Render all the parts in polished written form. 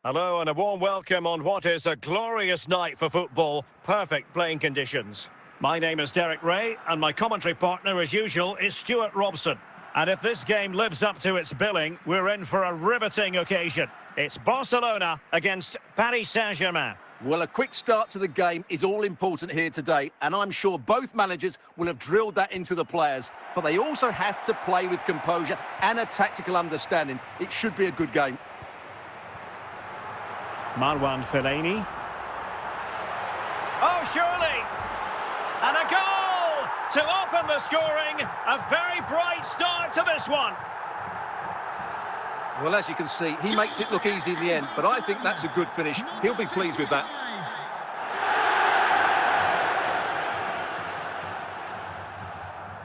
Hello and a warm welcome on what is a glorious night for football. Perfect playing conditions. My name is Derek Ray and my commentary partner as usual is Stuart Robson. And if this game lives up to its billing, we're in for a riveting occasion. It's Barcelona against Paris Saint-Germain. Well, a quick start to the game is all important here today, and I'm sure both managers will have drilled that into the players. But they also have to play with composure and a tactical understanding. It should be a good game. Marwan Fellaini. Oh, surely! And a goal to open the scoring. A very bright start to this one. Well, as you can see, he makes it look easy in the end, but I think that's a good finish. He'll be pleased with that.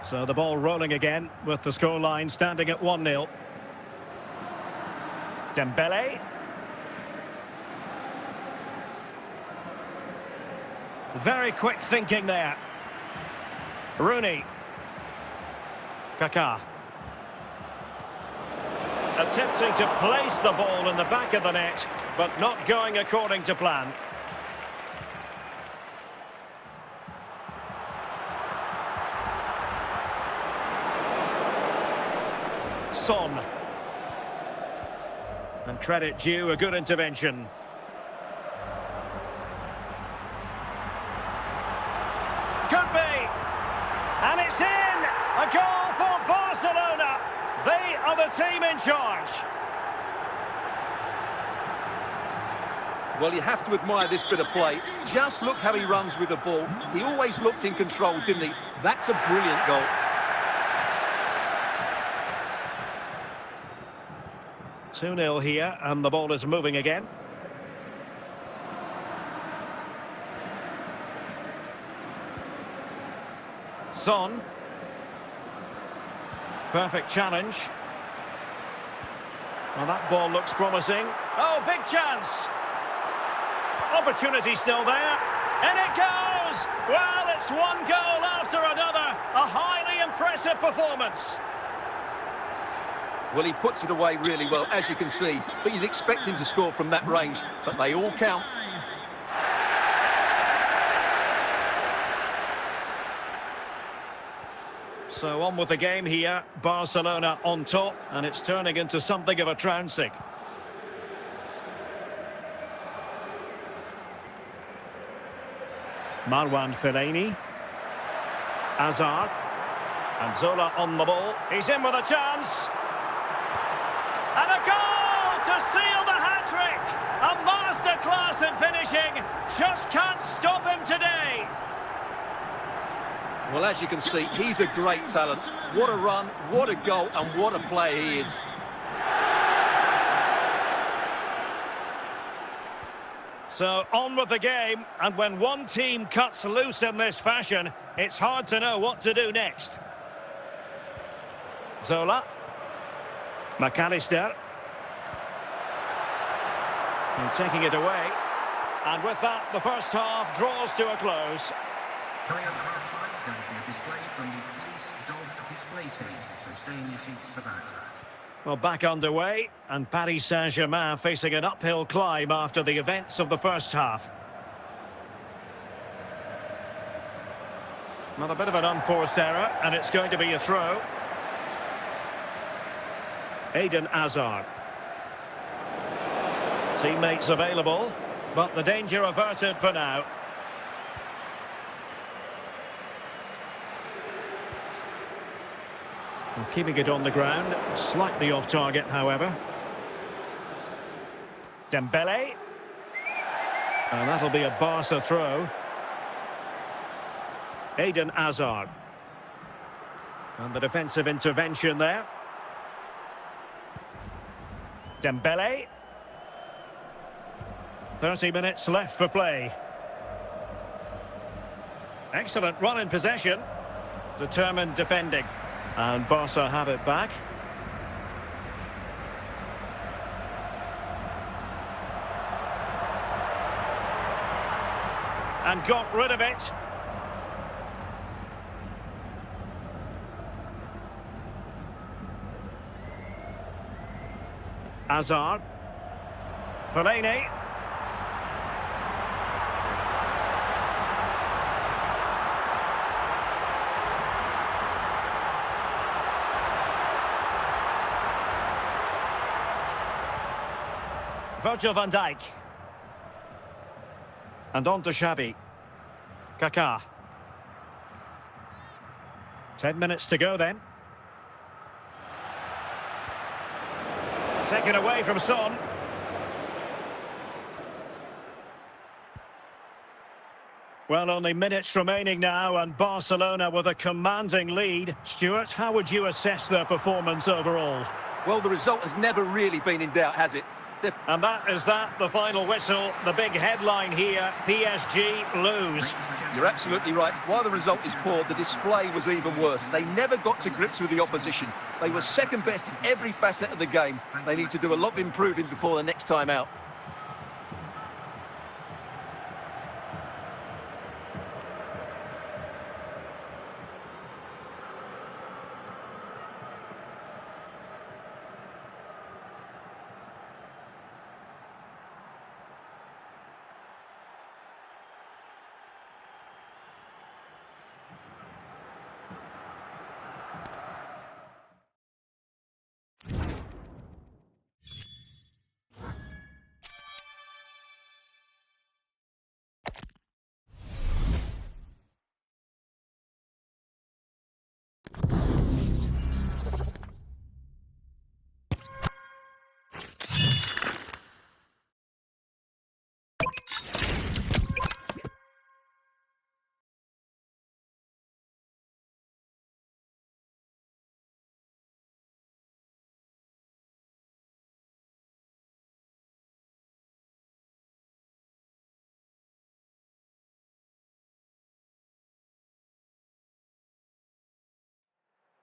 So the ball rolling again with the scoreline standing at 1-0. Dembele. Very quick thinking there. Rooney. Kaká. Attempting to place the ball in the back of the net, but not going according to plan. Son. And credit due, a good intervention. Could be. And it's in! A goal for Barcelona. They are the team in charge. Well, you have to admire this bit of play. Just look how he runs with the ball. He always looked in control, didn't he? That's a brilliant goal. Two 2-0 here, and the ball is moving again. Son. Perfect challenge. Well, that ball looks promising. Oh, big chance. Opportunity still there. In it goes! Well, it's one goal after another. A highly impressive performance. Well, he puts it away really well, as you can see. But you'd expect him to score from that range. But they all count. So on with the game here. Barcelona on top. And it's turning into something of a trouncing. Marwan Fellaini. Hazard. And Zola on the ball. He's in with a chance. And a goal to seal the hat-trick. A masterclass in finishing. Just can't stop him today. Well, as you can see, he's a great talent. What a run, what a goal, and what a player he is. So on with the game, and when one team cuts loose in this fashion, it's hard to know what to do next. Zola. McAllister. And taking it away. And with that, the first half draws to a close. Coming up at half-time, there will be a display from the police dog display team, so stay in your seats for that. Well, back underway, and Paris Saint-Germain facing an uphill climb after the events of the first half. Well, a bit of an unforced error, and it's going to be a throw. Eden Hazard. Teammates available, but the danger averted for now. Well, keeping it on the ground, slightly off target, however. Dembele. And that'll be a Barca throw. Eden Hazard. And the defensive intervention there. Dembele. 30 minutes left for play. Excellent run in possession. Determined defending. And Barca have it back. And got rid of it. Hazard. Fellaini. Virgil van Dijk. And on to Xavi. Kaká. 10 minutes to go then. Taken away from Son. Well, only minutes remaining now, and Barcelona with a commanding lead. Stuart, how would you assess their performance overall? Well, the result has never really been in doubt, has it? And that is that, the final whistle, the big headline here, PSG lose. You're absolutely right. While the result is poor, the display was even worse. They never got to grips with the opposition. They were second best in every facet of the game. They need to do a lot of improving before the next time out.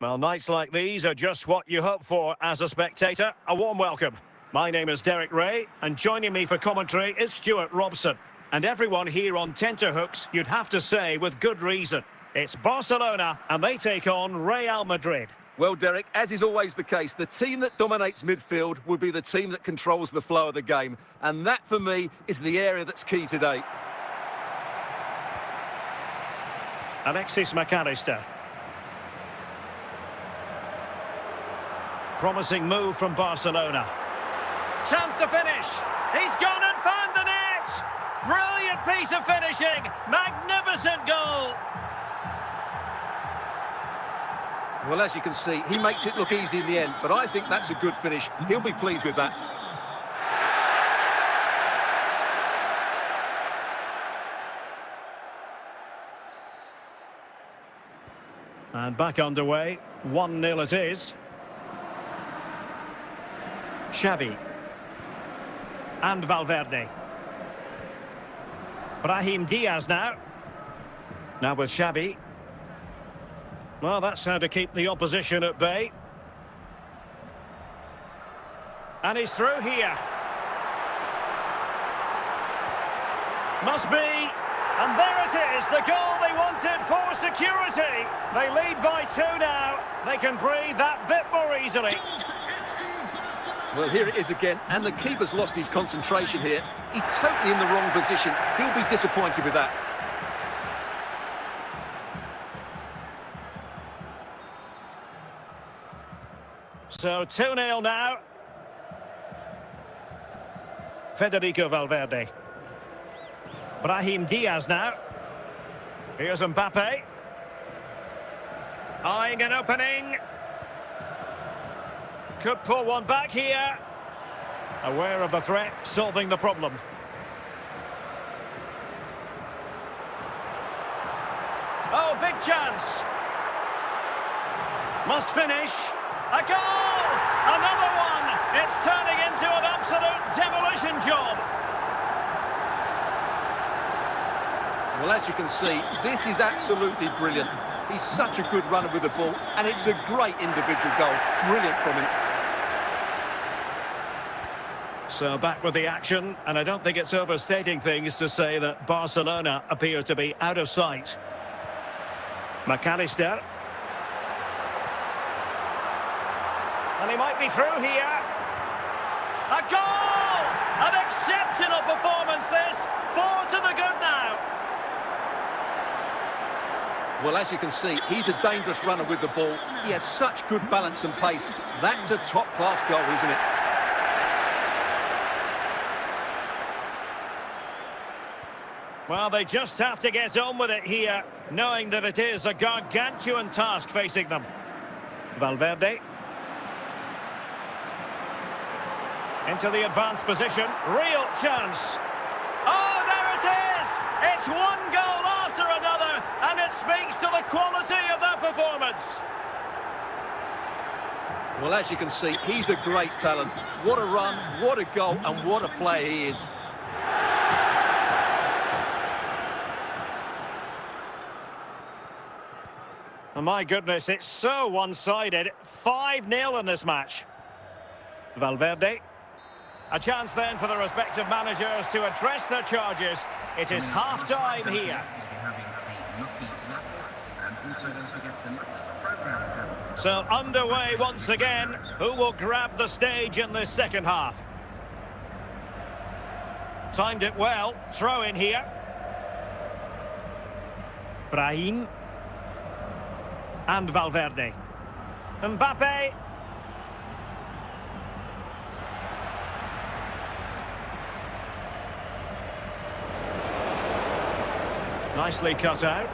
Well, nights like these are just what you hope for as a spectator. A warm welcome. My name is Derek Ray, and joining me for commentary is Stuart Robson. And everyone here on tenterhooks, you'd have to say, with good reason. It's Barcelona, and they take on Real Madrid. Well, Derek, as is always the case, the team that dominates midfield will be the team that controls the flow of the game. And that, for me, is the area that's key today. Alexis McAllister. Promising move from Barcelona. Chance to finish. He's gone and found the net. Brilliant piece of finishing. Magnificent goal. Well, as you can see, he makes it look easy in the end, but I think that's a good finish. He'll be pleased with that. And back underway. 1-0 it is. Xavi. And Valverde. Brahim Diaz now. Now with Xavi. Well, that's how to keep the opposition at bay. And he's through here. Must be. And there it is, the goal they wanted for security. They lead by 2 now. They can breathe that bit more easily. Well, here it is again, and the keeper's lost his concentration here. He's totally in the wrong position. He'll be disappointed with that. So 2-0 now. Federico Valverde. Brahim Diaz now. Here's Mbappe. Eyeing an opening. Could pull one back here. Aware of the threat, solving the problem. Oh, big chance. Must finish. A goal! Another one! It's turning into an absolute demolition job. Well, as you can see, this is absolutely brilliant. He's such a good runner with the ball, and it's a great individual goal. Brilliant from him. So back with the action, and I don't think it's overstating things to say that Barcelona appear to be out of sight. McAllister. And he might be through here. A goal! An exceptional performance this. 4 to the good now. Well, as you can see, he's a dangerous runner with the ball. He has such good balance and pace. That's a top-class goal, isn't it? Well, they just have to get on with it here, knowing that it is a gargantuan task facing them. Valverde. Into the advanced position. Real chance. Oh, there it is! It's one goal after another, and it speaks to the quality of that performance. Well, as you can see, he's a great talent. What a run, what a goal, and what a player he is. Oh, my goodness, it's so one-sided. 5-0 in this match. Valverde. A chance then for the respective managers to address their charges. It is half-time here. So underway once again. Who will grab the stage in this second half? Timed it well. Throw in here. Brahim. And Valverde. Mbappe. Nicely cut out.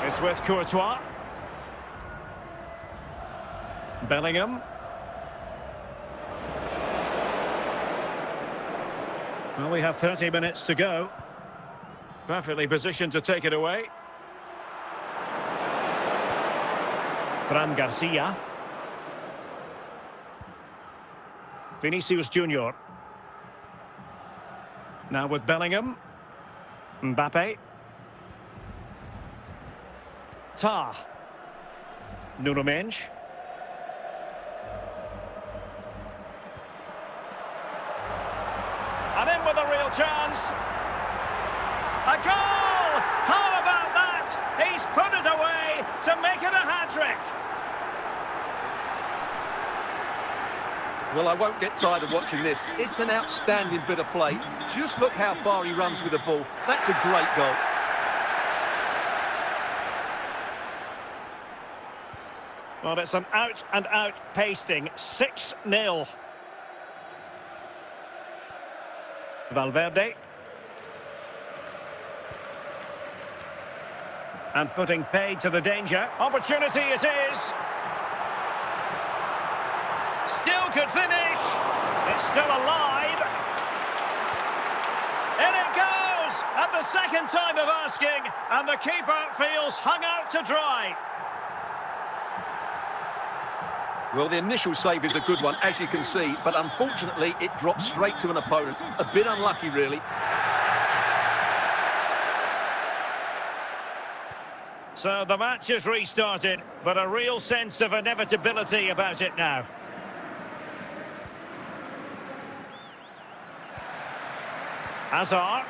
It's with Courtois. Bellingham. Well, we have 30 minutes to go. Perfectly positioned to take it away. Fran Garcia. Vinicius Junior. Now with Bellingham. Mbappe. Tah. Nuno Mendes. with a real chance. A goal! How about that? He's put it away to make it a hat-trick. Well, I won't get tired of watching this. It's an outstanding bit of play. Just look how far he runs with the ball. That's a great goal. Well, it's an out-and-out pasting. 6-0. Valverde. And putting paid to the danger. Opportunity it is. Still could finish. It's still alive. In it goes! At the second time of asking. And the keeper feels hung out to dry. Well, the initial save is a good one, as you can see, but unfortunately it dropped straight to an opponent. A bit unlucky, really. So the match has restarted, but a real sense of inevitability about it now. Hazard.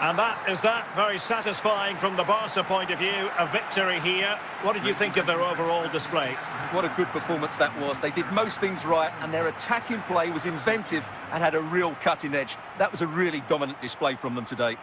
And that is very satisfying from the Barca point of view. A victory here. What did you think of their overall display? What a good performance that was. They did most things right, and their attacking play was inventive and had a real cutting edge. That was a really dominant display from them today.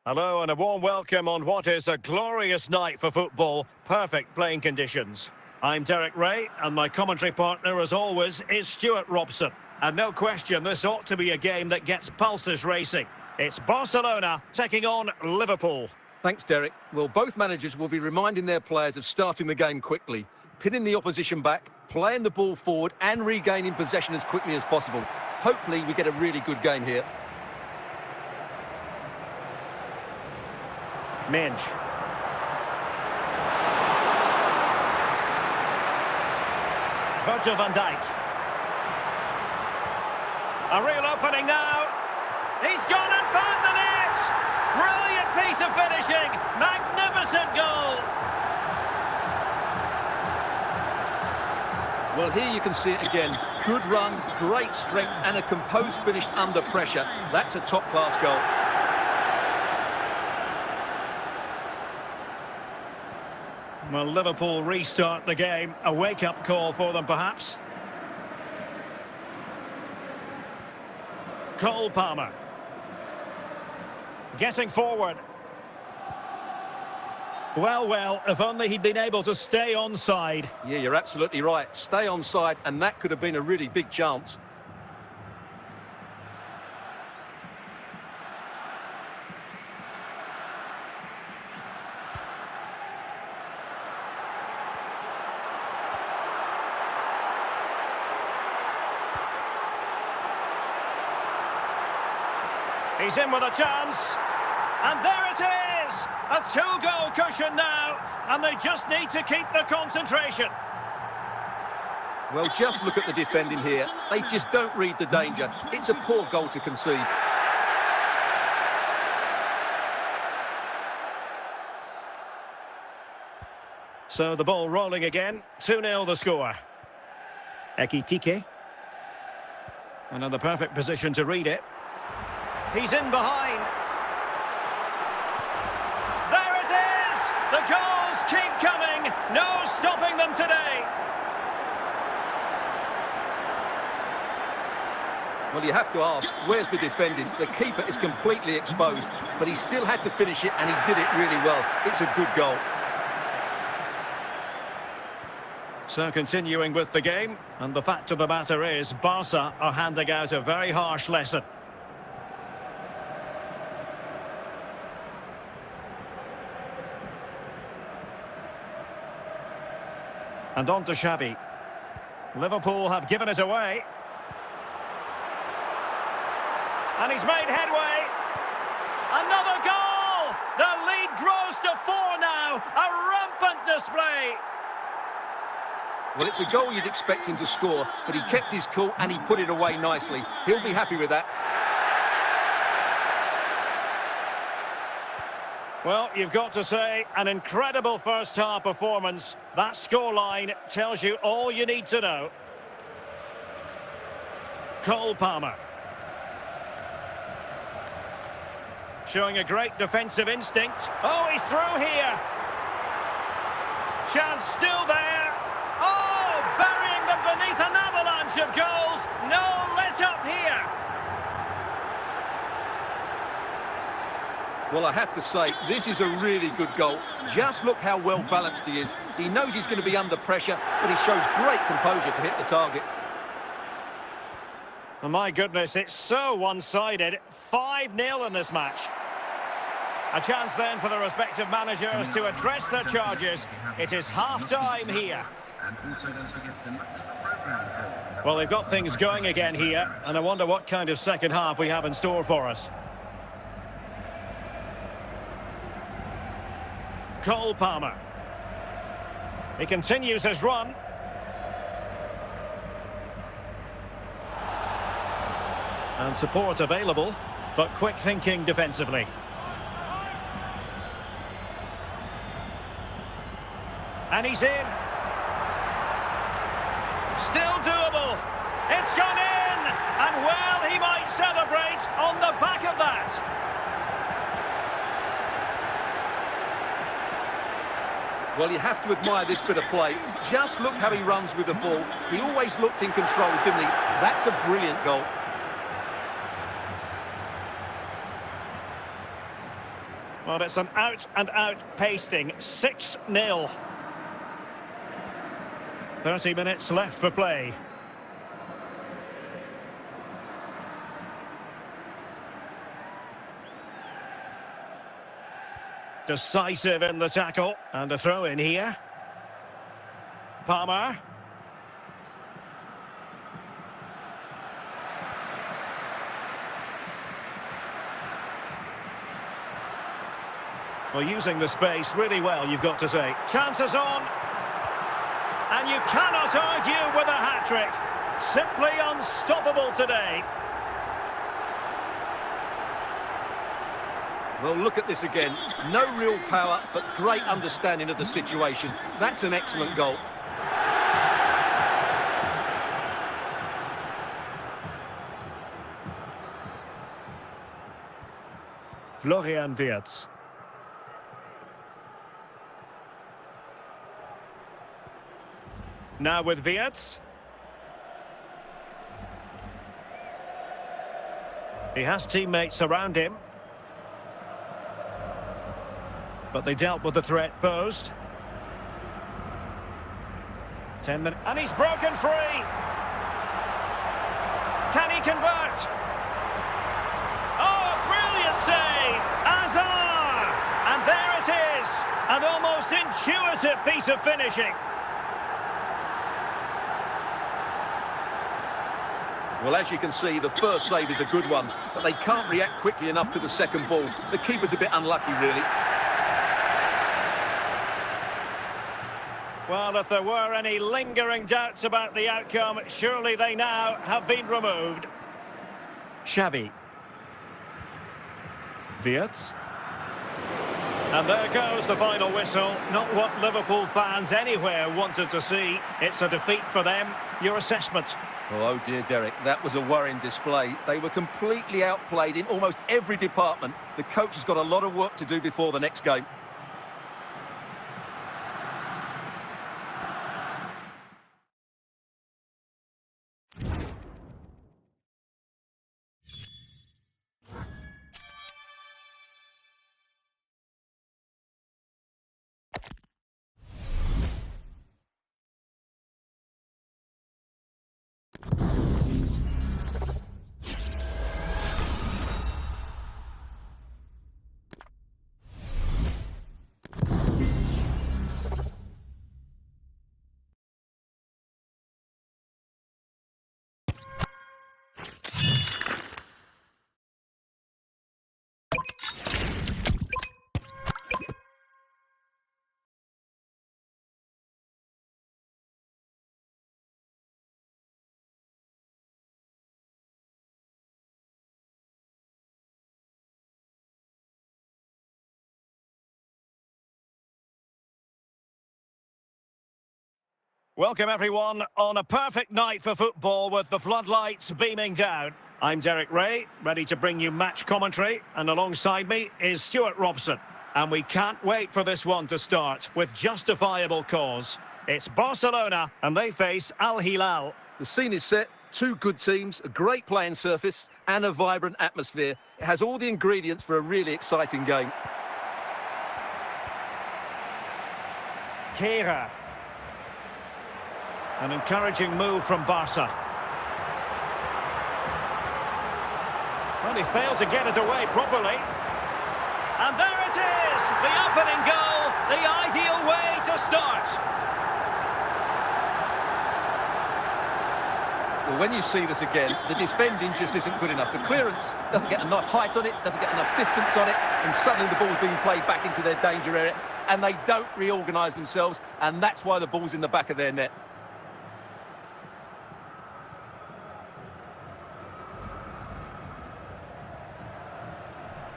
Hello and a warm welcome on what is a glorious night for football. Perfect playing conditions. I'm Derek Ray, and my commentary partner, as always, is Stuart Robson. And no question, this ought to be a game that gets pulses racing. It's Barcelona taking on Liverpool. Thanks, Derek. Well, both managers will be reminding their players of starting the game quickly, pinning the opposition back, playing the ball forward and regaining possession as quickly as possible. Hopefully, we get a really good game here. Minge. Virgil van Dijk. A real opening now. He's gone and found the net. Brilliant piece of finishing. Magnificent goal. Well, here you can see it again. Good run, great strength and a composed finish under pressure. That's a top-class goal. Well, Liverpool restart the game. A wake-up call for them, perhaps. Cole Palmer. Getting forward. Well, if only he'd been able to stay onside. Yeah, you're absolutely right. Stay onside, and that could have been a really big chance. He's in with a chance. And there it is! A two-goal cushion now. And they just need to keep the concentration. Well, just look at the defending here. They just don't read the danger. It's a poor goal to concede. So the ball rolling again. 2-0 the score. Ekitike. Another perfect position to read it. He's in behind. There it is! The goals keep coming. No stopping them today. Well, you have to ask, where's the defending? The keeper is completely exposed, but he still had to finish it, and he did it really well. It's a good goal. So continuing with the game, and the fact of the matter is, Barca are handing out a very harsh lesson. And on to Xavi. Liverpool have given it away. And he's made headway. Another goal! The lead grows to 4 now. A rampant display. Well, it's a goal you'd expect him to score, but he kept his cool and he put it away nicely. He'll be happy with that. Well, you've got to say, an incredible first-half performance. That scoreline tells you all you need to know. Cole Palmer. Showing a great defensive instinct. Oh, he's through here. Chance still there. Oh, burying them beneath an avalanche of goals. No let-up here. Well, I have to say, this is a really good goal. Just look how well balanced he is. He knows he's going to be under pressure, but he shows great composure to hit the target. Oh, my goodness, it's so one-sided. 5-0 in this match. A chance then for the respective managers to address their charges. It is half-time here. Well, they've got things going again here, and I wonder what kind of second half we have in store for us. Cole Palmer. He continues his run. And support available, but quick thinking defensively. And he's in. Still doable. It's gone in. And well, he might celebrate on the back of that. Well, you have to admire this bit of play. Just look how he runs with the ball. He always looked in control, didn't he? That's a brilliant goal. Well, it's an out-and-out pasting. 6-0. 30 minutes left for play. Decisive in the tackle. And a throw in here. Palmer. Well, using the space really well, you've got to say. Chances on. And you cannot argue with a hat-trick. Simply unstoppable today. Well, look at this again. No real power, but great understanding of the situation. That's an excellent goal. Florian Wirtz. Now with Wirtz. He has teammates around him. But they dealt with the threat posed. 10 minutes. And he's broken free. Can he convert? Oh, brilliant save! Azar! And there it is. An almost intuitive piece of finishing. Well, as you can see, the first save is a good one, but they can't react quickly enough to the second ball. The keeper's a bit unlucky, really. Well, if there were any lingering doubts about the outcome, surely they now have been removed. Xavi. Wirtz. And there goes the final whistle. Not what Liverpool fans anywhere wanted to see. It's a defeat for them. Your assessment? Oh dear, Derek, that was a worrying display. They were completely outplayed in almost every department. The coach has got a lot of work to do before the next game. Welcome everyone on a perfect night for football with the floodlights beaming down. I'm Derek Ray, ready to bring you match commentary, and alongside me is Stuart Robson. And we can't wait for this one to start with justifiable cause. It's Barcelona and they face Al Hilal. The scene is set, two good teams, a great playing surface and a vibrant atmosphere. It has all the ingredients for a really exciting game. Kehrer. An encouraging move from Barca. Well, he failed to get it away properly. And there it is! The opening goal, the ideal way to start. Well, when you see this again, the defending just isn't good enough. The clearance doesn't get enough height on it, doesn't get enough distance on it, and suddenly the ball's being played back into their danger area, and they don't reorganise themselves, and that's why the ball's in the back of their net.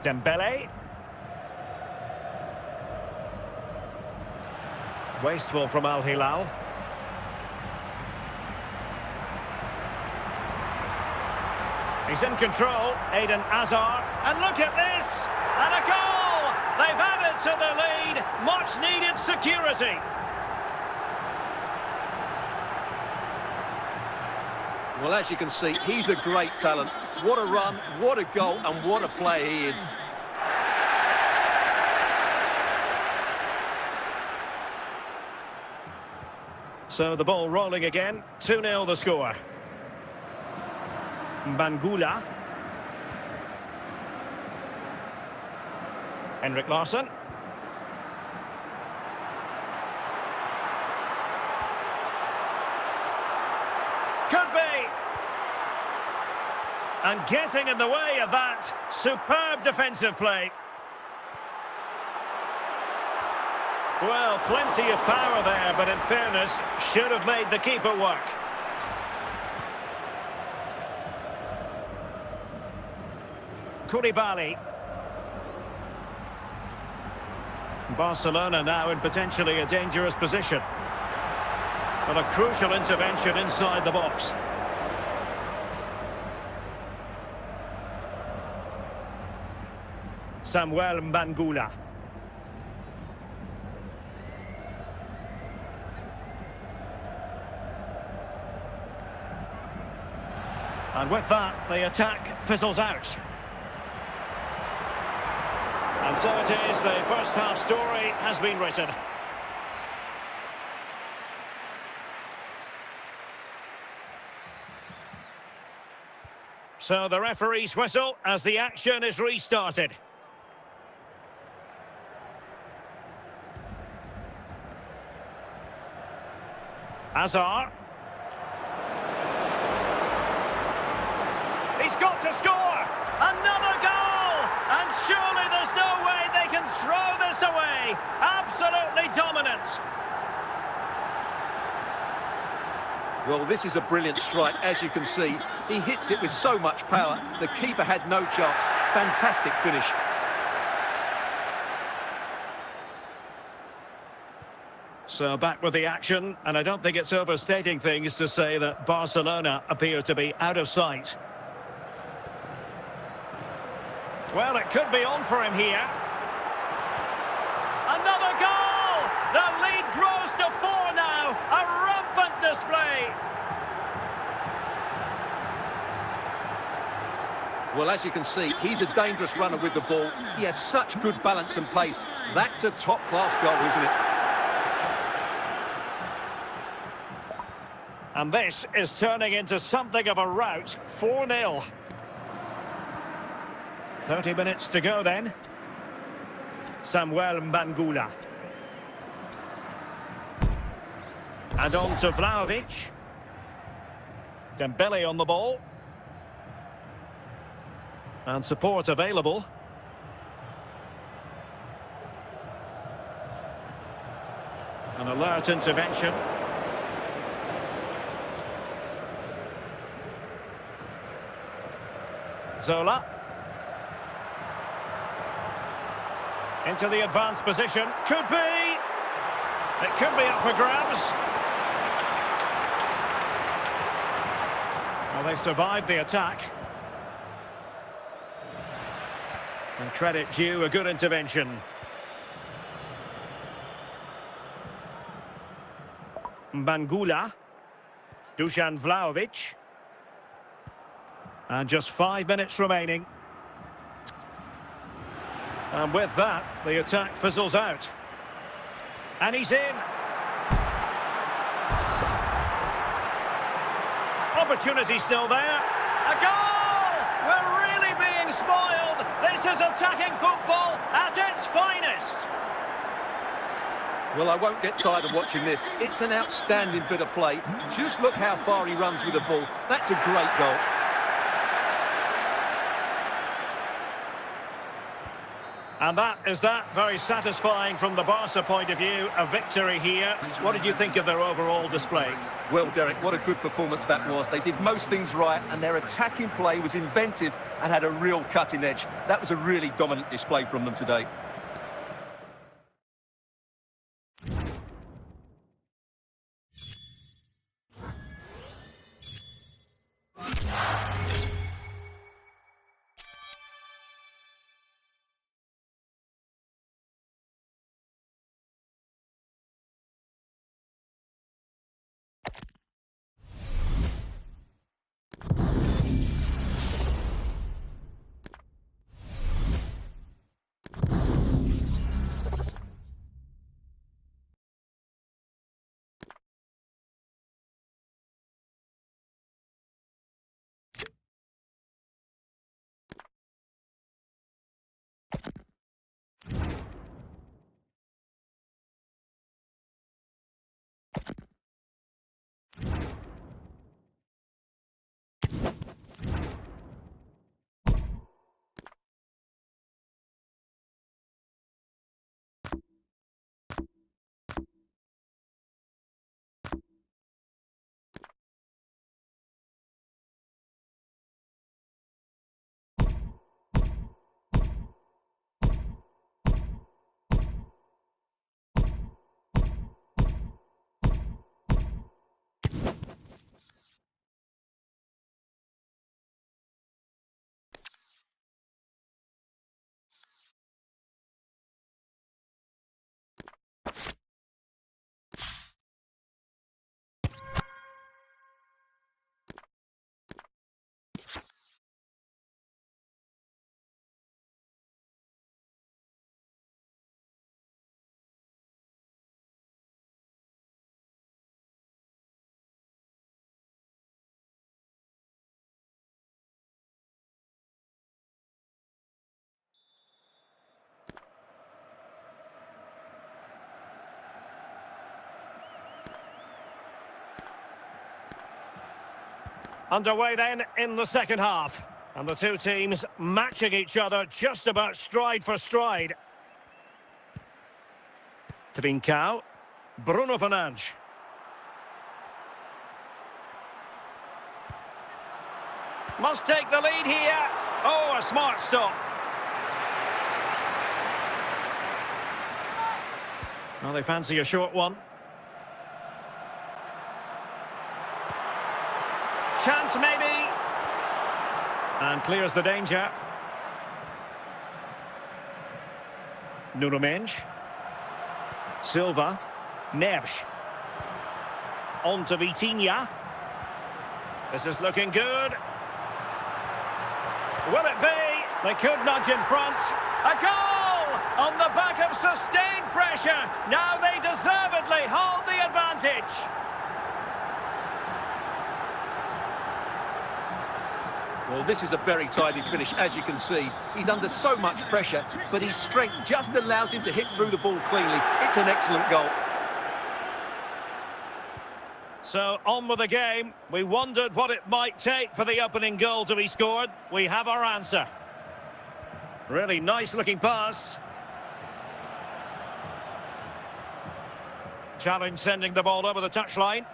Dembele. Wasteful from Al Hilal. He's in control, Eden Hazard, and look at this! And a goal! They've added to the lead, much needed security. Well, as you can see, he's a great talent. What a run, what a goal, and what a player he is. So the ball rolling again, 2-0 the score. Bangula. Henrik Larsson. Could be! And getting in the way of that, superb defensive play. Well, plenty of power there, but in fairness, should have made the keeper work. Koulibaly. Barcelona now in potentially a dangerous position. But a crucial intervention inside the box. Samuel Bangula. And with that, the attack fizzles out. And so it is, the first half story has been written. So the referee's whistle as the action is restarted. Hazard. He's got to score! Another goal! And surely there's no way they can throw this away! Absolutely dominant! Well, this is a brilliant strike, as you can see. He hits it with so much power, the keeper had no chance. Fantastic finish. So back with the action, and I don't think it's overstating things to say that Barcelona appear to be out of sight. Well, it could be on for him here. Another goal! The lead grows to 4 now. A rampant display. Well, as you can see, he's a dangerous runner with the ball. He has such good balance and pace. That's a top-class goal, isn't it? And this is turning into something of a rout. 4-0. 30 minutes to go then. Samuel Bangula. And on to Vlahovic. Dembele on the ball. And support available. An alert intervention. Zola. Into the advanced position. Could be. It could be up for grabs. Well, they survived the attack. And credit due, a good intervention. Bangula. Dusan Vlahovic. And just 5 minutes remaining. And with that, the attack fizzles out. And he's in. Opportunity still there. A goal! We're really being spoiled. This is attacking football at its finest. Well, I won't get tired of watching this. It's an outstanding bit of play. Just look how far he runs with the ball. That's a great goal. And that is that. Very satisfying from the Barca point of view. A victory here. What did you think of their overall display? Well, Derek, what a good performance that was. They did most things right, and their attacking play was inventive and had a real cutting edge. That was a really dominant display from them today. Underway then in the second half. And the two teams matching each other just about stride for stride. Trincao. Bruno Fernandes. Must take the lead here. Oh, a smart stop. Well, they fancy a short one. Chance maybe. And clears the danger. Nuno Mendes. Silva. Neves. On to Vitinha. This is looking good. Will it be? They could nudge in front. A goal! On the back of sustained pressure. Now they deservedly hold the advantage. Well, this is a very tidy finish, as you can see. He's under so much pressure, but his strength just allows him to hit through the ball cleanly. It's an excellent goal. So, on with the game. We wondered what it might take for the opening goal to be scored. We have our answer. Really nice-looking pass. Challenge sending the ball over the touchline.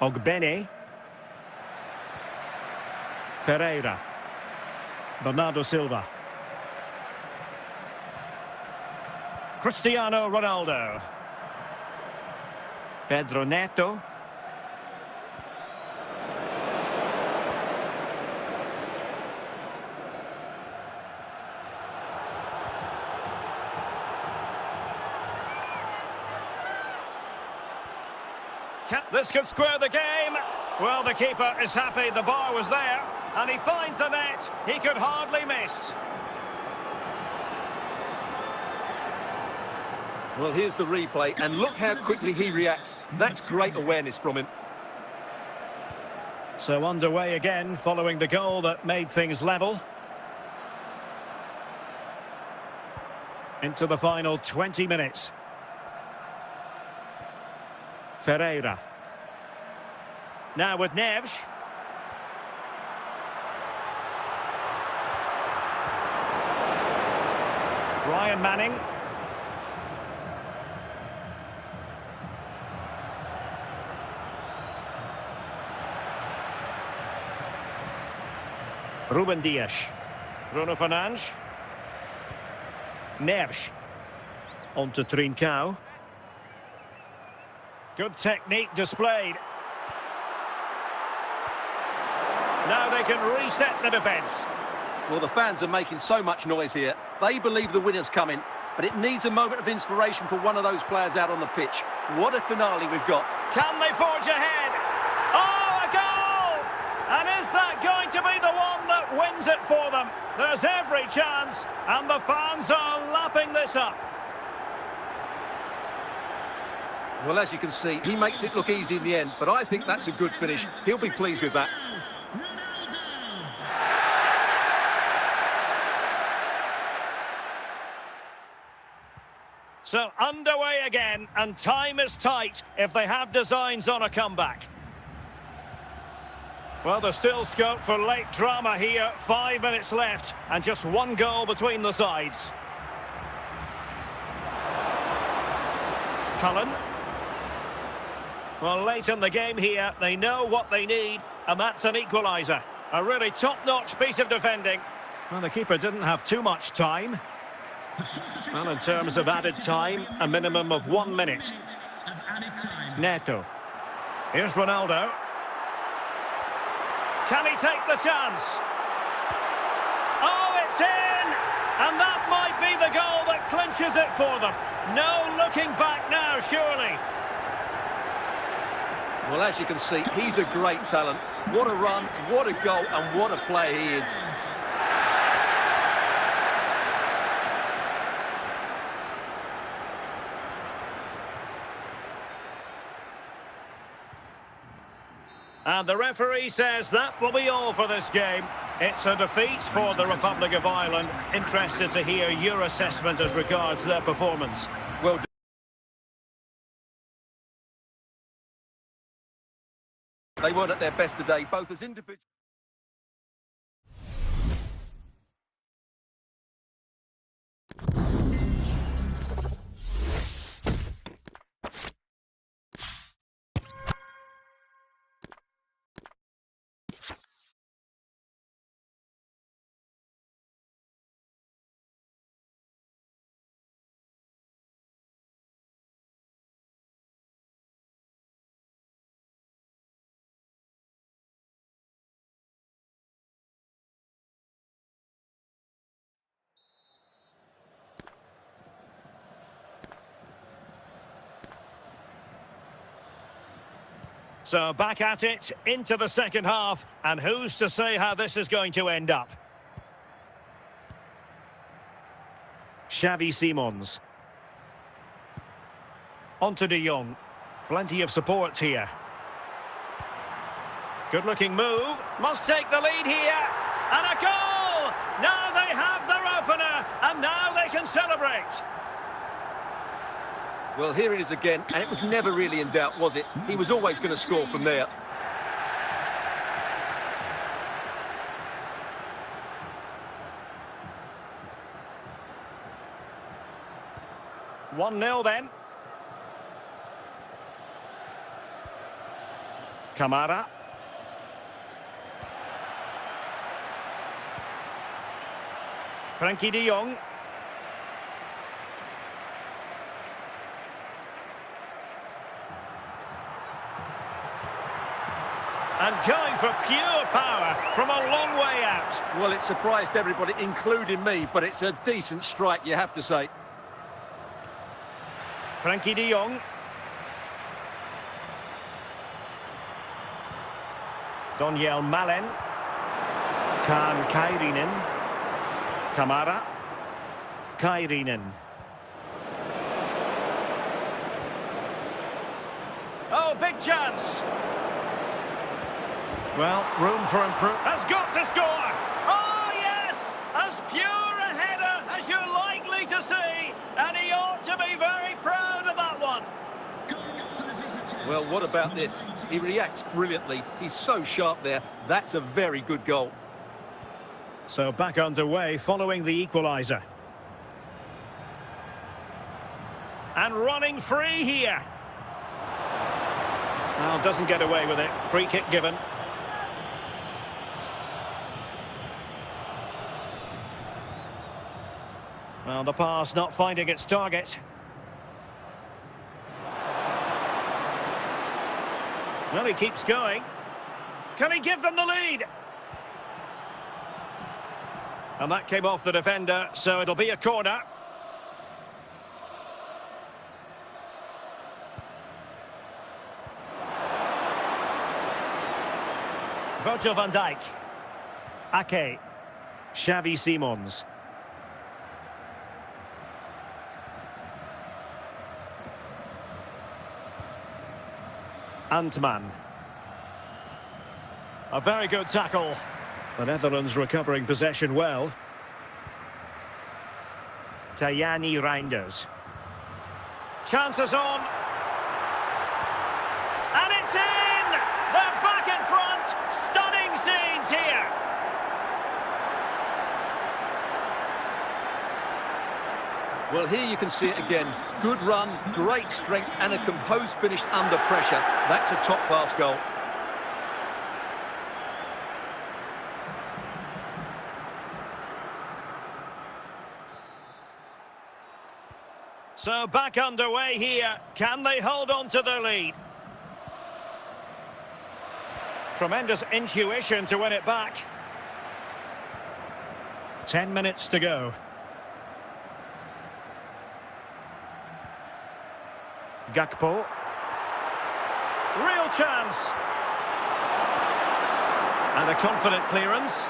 Ogbene. Ferreira. Bernardo Silva. Cristiano Ronaldo. Pedro Neto. This could square the game. Well, the keeper is happy the bar was there, and he finds the net. He could hardly miss. Well, here's the replay, and look how quickly he reacts. That's great awareness from him. So underway again, following the goal that made things level. Into the final 20 minutes. Ferreira. Now with Neves. Ryan Manning. Ruben Dias. Bruno Fernandes. Neves. On to Trincao. Good technique displayed. Now they can reset the defence. Well, the fans are making so much noise here. They believe the winner's coming, but it needs a moment of inspiration for one of those players out on the pitch. What a finale we've got. Can they forge ahead? Oh, a goal! And is that going to be the one that wins it for them? There's every chance, and the fans are lapping this up. Well, as you can see, he makes it look easy in the end, but I think that's a good finish. He'll be pleased with that. So underway again, and time is tight if they have designs on a comeback. Well, there's still scope for late drama here. 5 minutes left, and just one goal between the sides. Cullen. Well, late in the game here, they know what they need, and that's an equaliser. A really top-notch piece of defending. Well, the keeper didn't have too much time. Well, in terms of added time, a minimum of 1 minute. Neto. Here's Ronaldo. Can he take the chance? Oh, it's in! And that might be the goal that clinches it for them. No looking back now, surely. Well, as you can see, he's a great talent. What a run, what a goal, and what a player he is. And the referee says that will be all for this game. It's a defeat for the Republic of Ireland. Interested to hear your assessment as regards their performance. Well, they weren't at their best today, both as individuals. So back at it, into the second half, and who's to say how this is going to end up? Xavi Simons. On to De Jong. Plenty of support here. Good-looking move. Must take the lead here. And a goal! Now they have their opener, and now they can celebrate. Well, here it is again, and it was never really in doubt, was it? He was always going to score from there. One 0 then. Kamara. Frankie de Jong. And going for pure power from a long way out. Well, it surprised everybody, including me, but it's a decent strike, you have to say. Frankie de Jong. Donyel Malen. Kaan Kairinen. Kamara. Kairinen. Oh, big chance! Well, room for improvement. Has got to score! Oh, yes! As pure a header as you're likely to see, and he ought to be very proud of that one. Well, what about this? He reacts brilliantly. He's so sharp there. That's a very good goal. So back underway following the equaliser. And running free here. Well, doesn't get away with it. Free kick given. Well, the pass not finding its target. Well, he keeps going. Can he give them the lead? And that came off the defender, so it'll be a corner. Virgil van Dijk. Ake. Xavi Simons. Antman. A very good tackle. The Netherlands recovering possession well. Tajani Reinders. Chances on. And it's in! They're back in front! Stunning scenes here! Well, here you can see it again. Good run, great strength, and a composed finish under pressure. That's a top-class goal. So back underway here. Can they hold on to their lead? Tremendous intuition to win it back. 10 minutes to go. Gakpo. Real chance. And a confident clearance.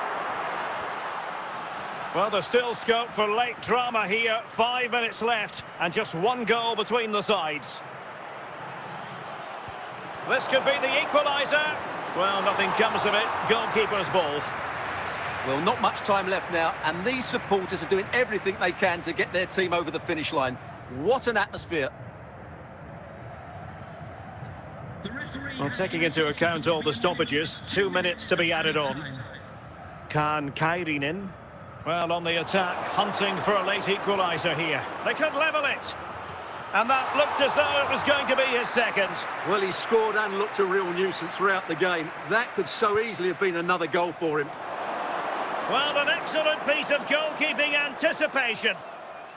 Well, there's still scope for late drama here. 5 minutes left and just one goal between the sides. This could be the equaliser. Well, nothing comes of it. Goalkeeper's ball. Well, not much time left now, and these supporters are doing everything they can to get their team over the finish line. What an atmosphere. Well, taking into account all the stoppages, 2 minutes to be added on. Kaan Kairinen. Well, on the attack, hunting for a late equaliser here. They could level it. And that looked as though it was going to be his second. Well, he scored and looked a real nuisance throughout the game. That could so easily have been another goal for him. Well, an excellent piece of goalkeeping anticipation.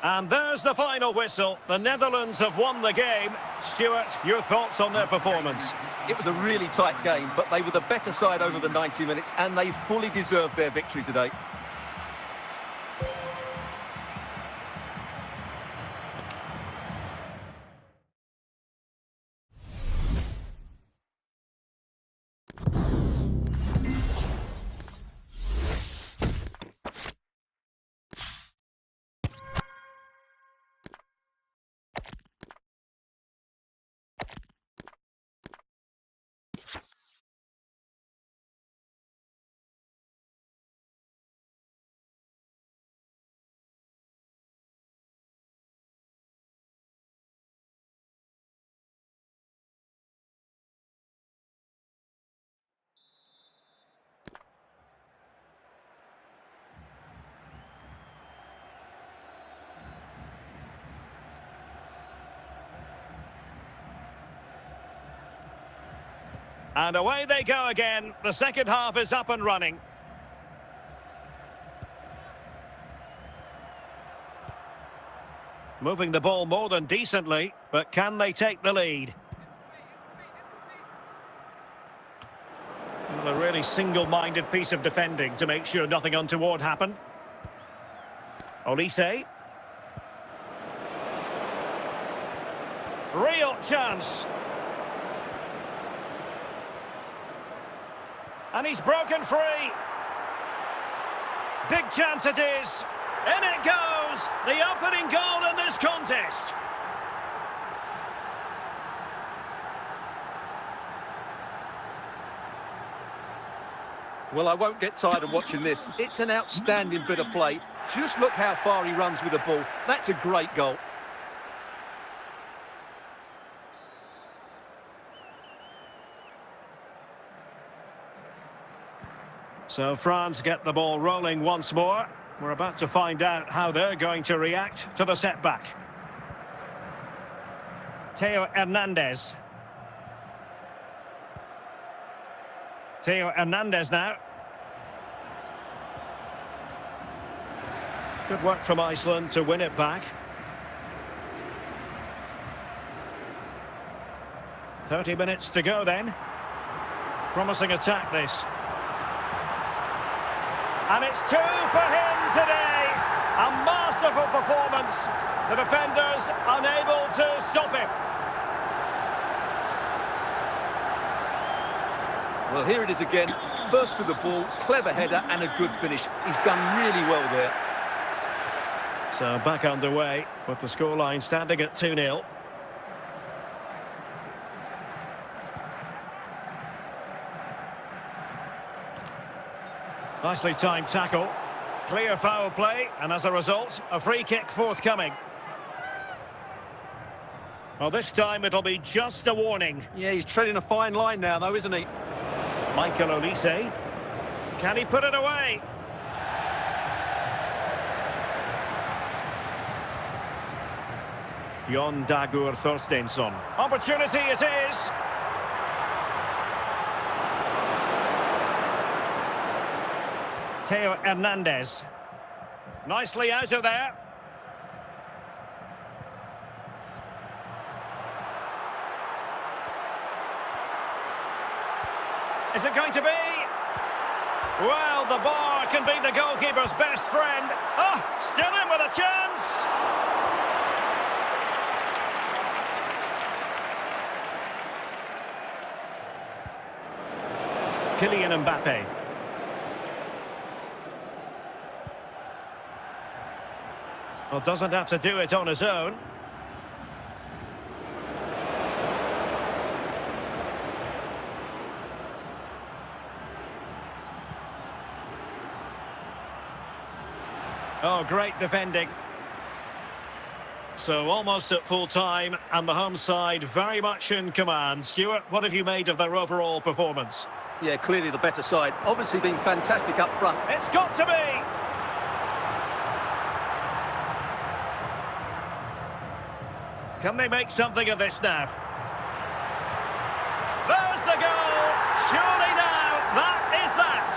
And there's the final whistle. The Netherlands have won the game. Stuart, your thoughts on their performance? It was a really tight game, but they were the better side over the 90 minutes, and they fully deserved their victory today. And away they go again. The second half is up and running. Moving the ball more than decently, but can they take the lead? Well, a really single-minded piece of defending to make sure nothing untoward happened. Olise. Real chance. And he's broken free. Big chance it is. In it goes. The opening goal in this contest. Well, I won't get tired of watching this. It's an outstanding bit of play. Just look how far he runs with the ball. That's a great goal. So France get the ball rolling once more. We're about to find out how they're going to react to the setback. Theo Hernandez. Theo Hernandez now. Good work from Iceland to win it back. 30 minutes to go then. Promising attack this. And it's 2 for him today. A masterful performance. The defenders unable to stop him. Well, here it is again. First to the ball, clever header and a good finish. He's done really well there. So back underway with the scoreline standing at 2-0. Nicely timed tackle. Clear foul play, and as a result, a free kick forthcoming. Well, this time it'll be just a warning. Yeah, he's treading a fine line now, though, isn't he? Michael Olise. Can he put it away? Jon Dagur Thorsteinsson. Opportunity it is. Theo Hernandez. Nicely out of there. Is it going to be? Well, the bar can be the goalkeeper's best friend. Oh, still in with a chance. Kylian Mbappe. Well, doesn't have to do it on his own. Oh, great defending. So almost at full time, and the home side very much in command. Stuart, what have you made of their overall performance? Yeah, clearly the better side. Obviously been fantastic up front. It's got to be! Can they make something of this now? There's the goal! Surely now, that is that!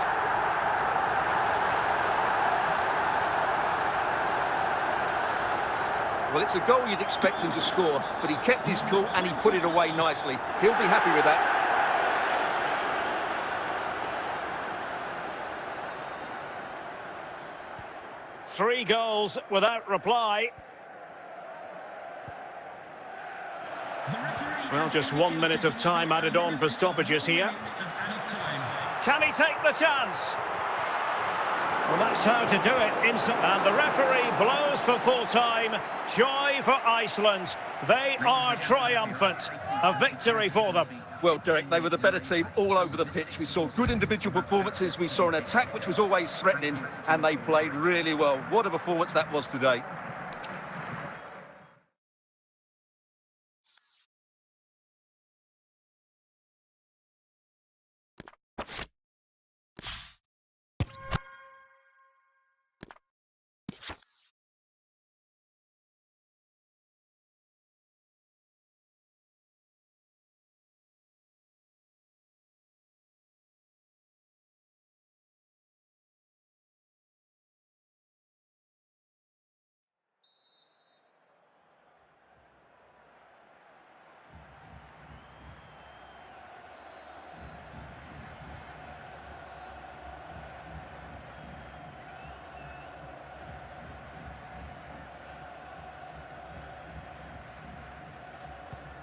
Well, it's a goal you'd expect him to score, but he kept his cool and he put it away nicely. He'll be happy with that. Three goals without reply. Well, just 1 minute of time added on for stoppages here. Can he take the chance? Well, that's how to do it. And the referee blows for full time. Joy for Iceland. They are triumphant. A victory for them. Well, Derek, they were the better team all over the pitch. We saw good individual performances. We saw an attack which was always threatening, and they played really well. What a performance that was today.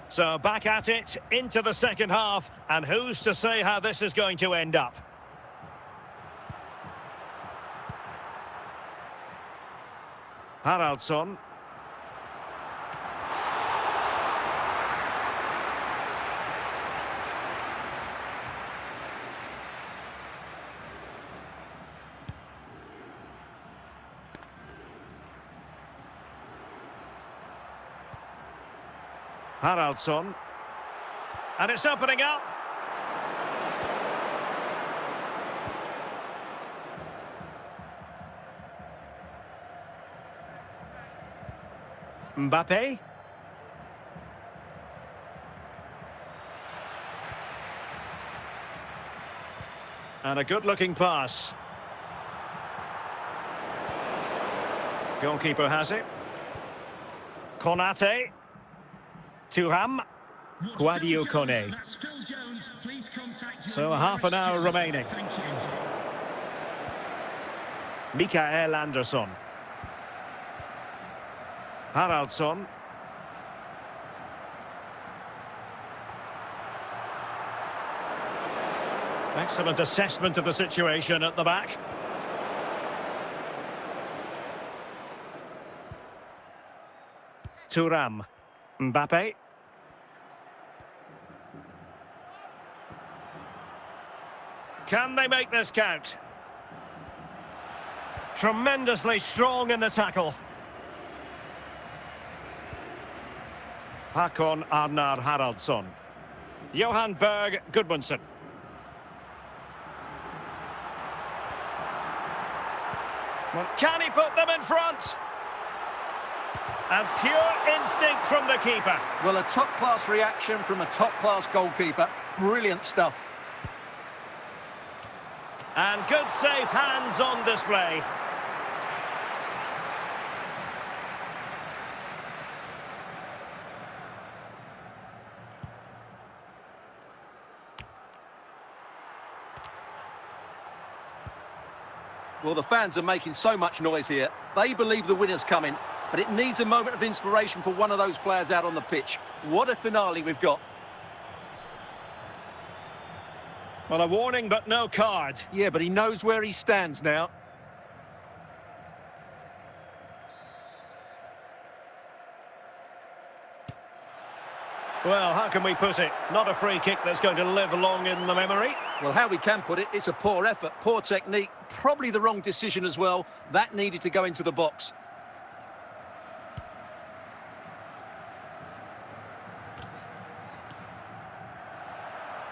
So back at it, into the second half, and who's to say how this is going to end up? Haraldsson. Haraldsson. And it's opening up. Mbappe. And a good-looking pass. Goalkeeper has it. Konate. Thuram. Sadio Kone. So half an hour remaining. Mikael Andersson. Haraldsson. Excellent assessment of the situation at the back. Thuram. Mbappe. Can they make this count? Tremendously strong in the tackle. Hakon Arnar Haraldsson. Johan Berg Gudmundsson. Well, can he put them in front? And pure instinct from the keeper. Well, a top-class reaction from a top-class goalkeeper. Brilliant stuff. And good safe hands on display. Well, the fans are making so much noise here. They believe the winner's coming, but it needs a moment of inspiration for one of those players out on the pitch. What a finale we've got. Well, a warning, but no card. Yeah, but he knows where he stands now. Well, how can we put it? Not a free kick that's going to live long in the memory. Well, how we can put it, it's a poor effort, poor technique, probably the wrong decision as well. That needed to go into the box.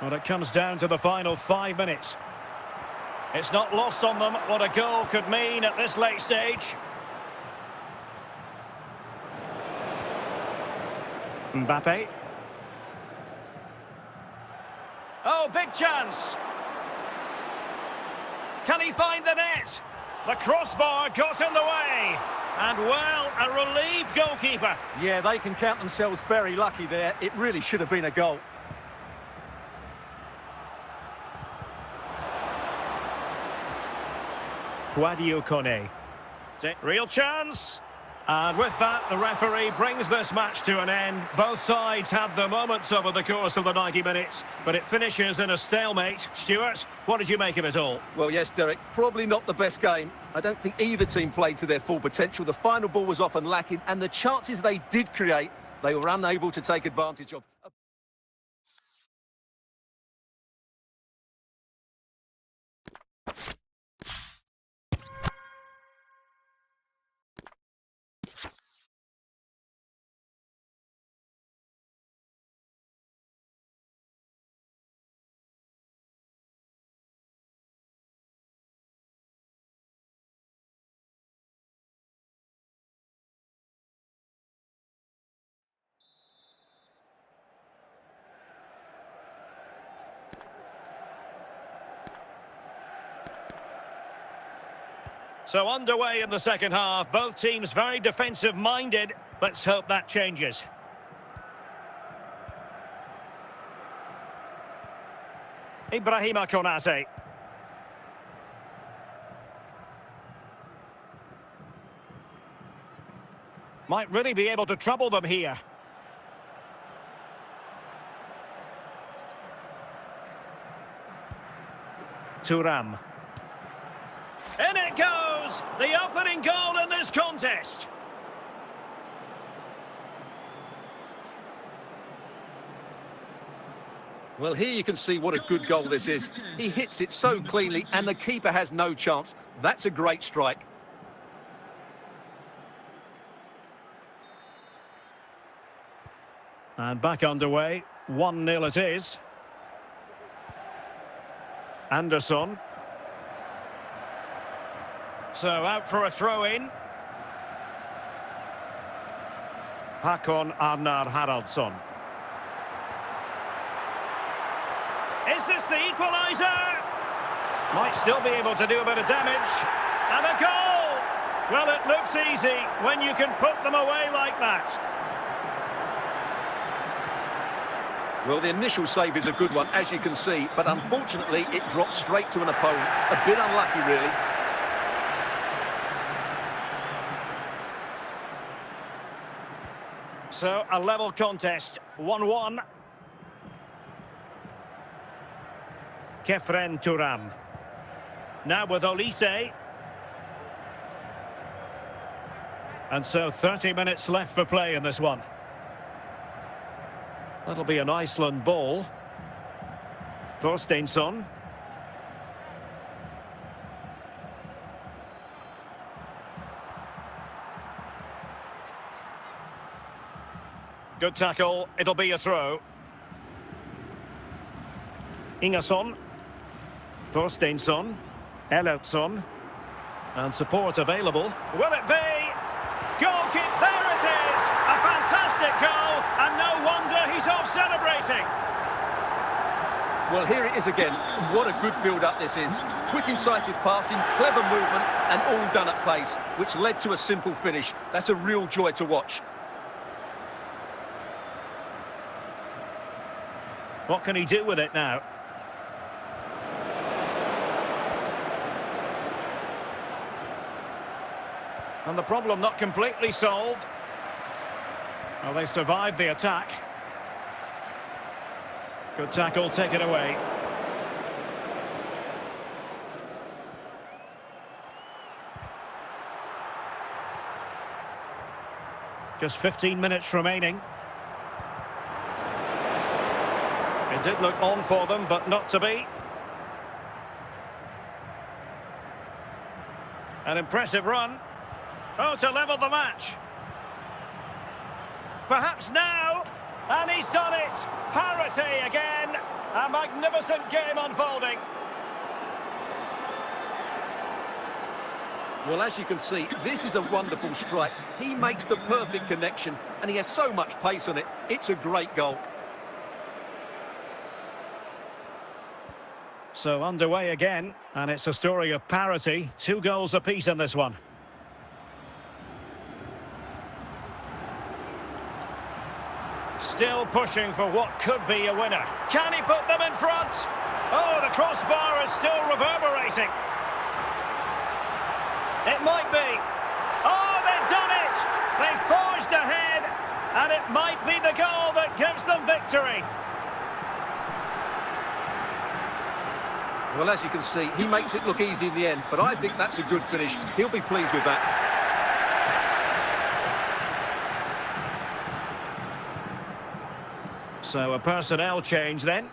Well, it comes down to the final 5 minutes. It's not lost on them what a goal could mean at this late stage. Mbappe. Oh, big chance. Can he find the net? The crossbar got in the way. And, well, a relieved goalkeeper. Yeah, they can count themselves very lucky there. It really should have been a goal. Sadio Kone. Real chance. And with that, the referee brings this match to an end. Both sides had their moments over the course of the 90 minutes, but it finishes in a stalemate. Stuart, what did you make of it all? Well, yes, Derek, probably not the best game. I don't think either team played to their full potential. The final ball was often lacking, and the chances they did create, they were unable to take advantage of. So underway in the second half, both teams very defensive-minded. Let's hope that changes. Ibrahima Konate. Might really be able to trouble them here. Thuram. In it goes! The opening goal in this contest. Well, here you can see what a good goal this is. He hits it so cleanly and the keeper has no chance. That's a great strike. And back underway. 1-0 it is. Anderson. So out for a throw-in. Hakon Arnar Haraldsson. Is this the equaliser? Might still be able to do a bit of damage. And a goal! Well, it looks easy when you can put them away like that. Well, the initial save is a good one, as you can see, but unfortunately it dropped straight to an opponent. A bit unlucky, really. So, a level contest, 1-1. Kefren Turam. Now with Olise. And so 30 minutes left for play in this one. That'll be an Iceland ball. Thorsteinsson. Good tackle, it'll be a throw. Ingason. Thorsteinsson. Ellertsson. And support available. Will it be? Goal kick, there it is! A fantastic goal, and no wonder he's off celebrating. Well, here it is again. What a good build-up this is. Quick, incisive passing, clever movement, and all done at pace, which led to a simple finish. That's a real joy to watch. What can he do with it now? And the problem not completely solved. Well, they survived the attack. Good tackle, taken away. Just 15 minutes remaining. It did look on for them, but not to be. An impressive run. Oh, to level the match. Perhaps now. And he's done it. Parity again. A magnificent game unfolding. Well, as you can see, this is a wonderful strike. He makes the perfect connection, and he has so much pace on it. It's a great goal. So underway again, and it's a story of parity. 2 goals apiece in this one. Still pushing for what could be a winner. Can he put them in front? Oh, the crossbar is still reverberating. It might be. Oh, they've done it! They've forged ahead, and it might be the goal that gives them victory. Well, as you can see, he makes it look easy in the end, but I think that's a good finish. He'll be pleased with that. So a personnel change then.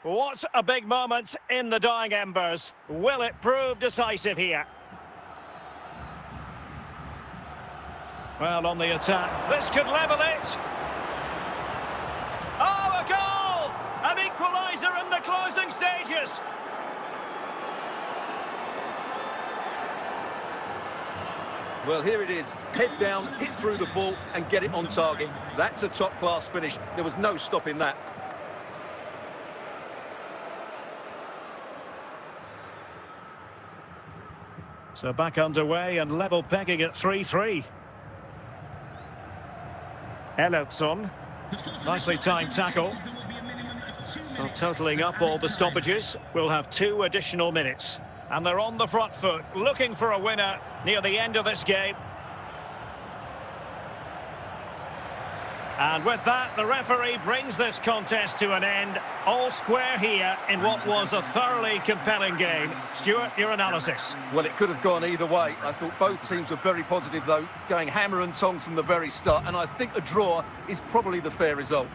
What a big moment in the dying embers. Will it prove decisive here? Well, on the attack, this could level it. Oh, a goal! An equaliser in the closing stages. Well, here it is. Head down, hit through the ball and get it on target. That's a top-class finish. There was no stopping that. So back underway and level pegging at 3-3. Ellertsson. Nicely timed tackle. Well, totalling up all the stoppages, we'll have 2 additional minutes. And they're on the front foot, looking for a winner near the end of this game. And with that, the referee brings this contest to an end. All square here in what was a thoroughly compelling game. Stuart, your analysis? Well, it could have gone either way. I thought both teams were very positive, though, going hammer and tongs from the very start. And I think a draw is probably the fair result.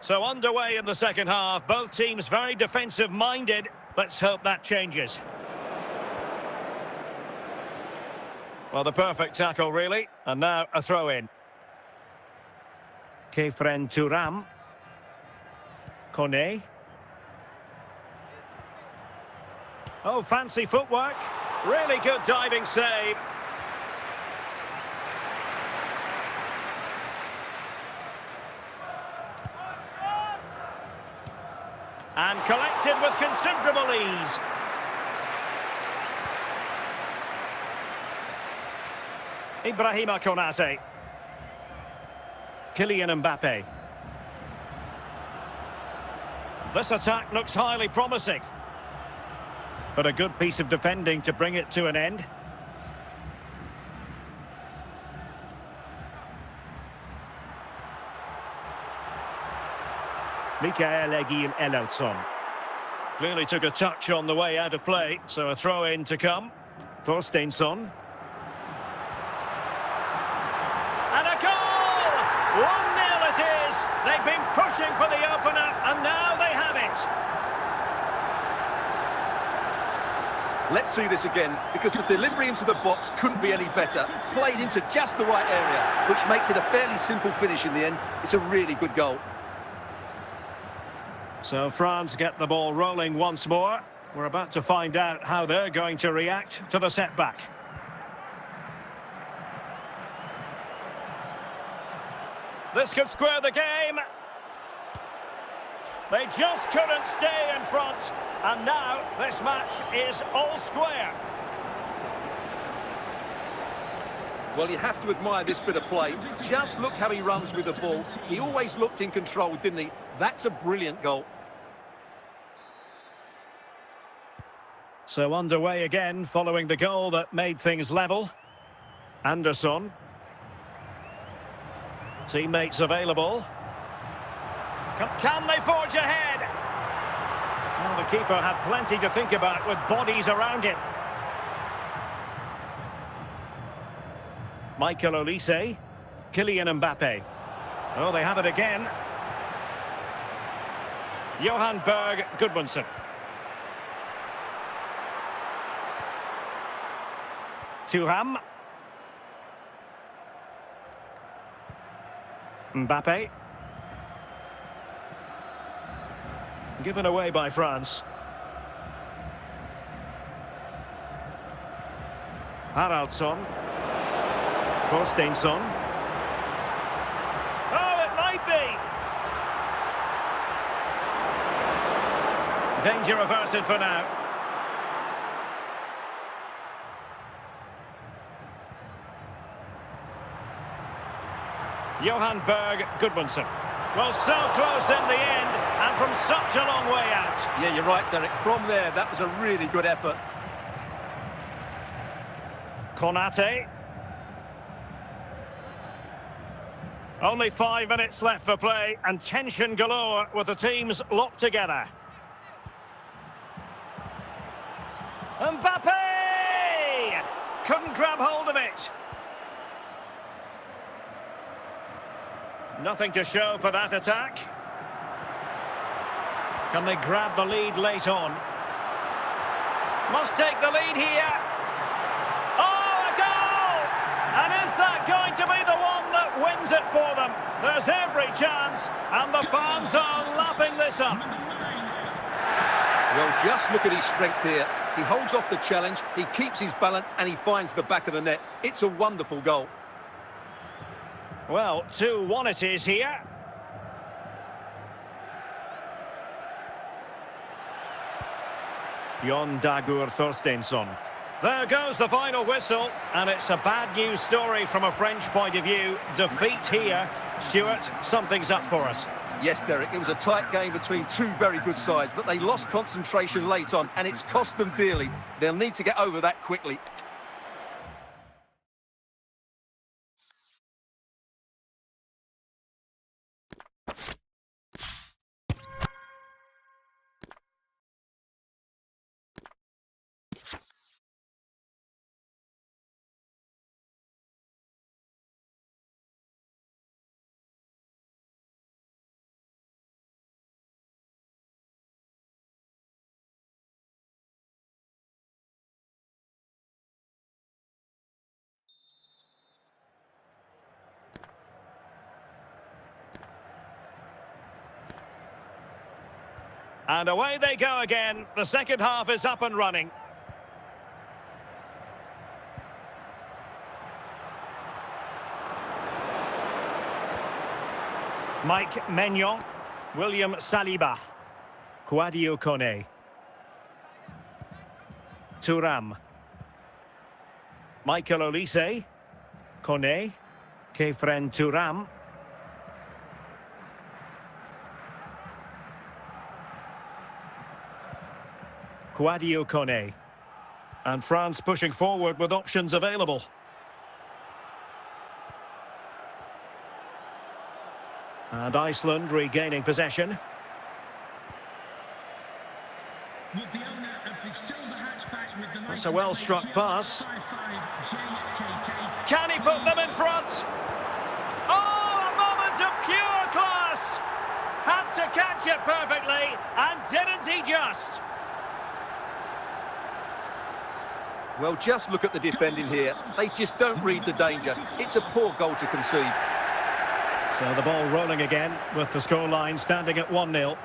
So underway in the second half, both teams very defensive-minded. Let's hope that changes. Well, the perfect tackle, really. And now a throw-in. Kefren Turam. Kone. Oh, fancy footwork. Really good diving save. And collected with considerable ease. Ibrahima Konate. Kylian Mbappe. This attack looks highly promising. But a good piece of defending to bring it to an end. Mikael Egil Elautsson. Clearly took a touch on the way out of play, so a throw-in to come. Thorsteinsson. And a goal! 1-0 it is! They've been pushing for the opener, and now they have it! Let's see this again, because the delivery into the box couldn't be any better. Played into just the right area, which makes it a fairly simple finish in the end. It's a really good goal. So France get the ball rolling once more. We're about to find out how they're going to react to the setback. This could square the game. They just couldn't stay in front. And now this match is all square. Well, you have to admire this bit of play. Just look how he runs with the ball. He always looked in control, didn't he? That's a brilliant goal. So underway again following the goal that made things level. Anderson. Teammates available. Can they forge ahead? Well, the keeper had plenty to think about with bodies around him. Michael Olise. Kylian Mbappe. Oh, they have it again. Johan Berg Gudmundsson. Thuram. Mbappe. Given away by France. Haraldsson. Thorsteinsson. Oh, it might be! Danger averted for now. Johan Berg Gudmundsson. Well, so close in the end, and from such a long way out. Yeah, you're right, Derek. From there, that was a really good effort. Konate. Only 5 minutes left for play, and tension galore with the teams locked together. Mbappe! Couldn't grab hold of it. Nothing to show for that attack. Can they grab the lead late on? Must take the lead here. Oh, a goal! And is that going to be the one that wins it for them? There's every chance, and the fans are lapping this up. Well, just look at his strength here. He holds off the challenge, he keeps his balance, and he finds the back of the net. It's a wonderful goal. Well, 2-1 it is here. Jon Dagur Thorsteinsson. There goes the final whistle, and it's a bad news story from a French point of view. Defeat here. Stuart, something's up for us. Yes, Derek, it was a tight game between two very good sides, but they lost concentration late on, and it's cost them dearly. They'll need to get over that quickly. And away they go again. The second half is up and running. Mike Maignan, William Saliba, Kouadio Kone, Thuram, Michael Olise, Kone, Kefren Thuram, Kouadio Kone, and France pushing forward with options available. And Iceland regaining possession. That's a well-struck pass. Can he put them in front? Oh, a moment of pure class! Had to catch it perfectly, and didn't he just? Well, just look at the defending here. They just don't read the danger. It's a poor goal to concede. So the ball rolling again with the scoreline standing at 1-0.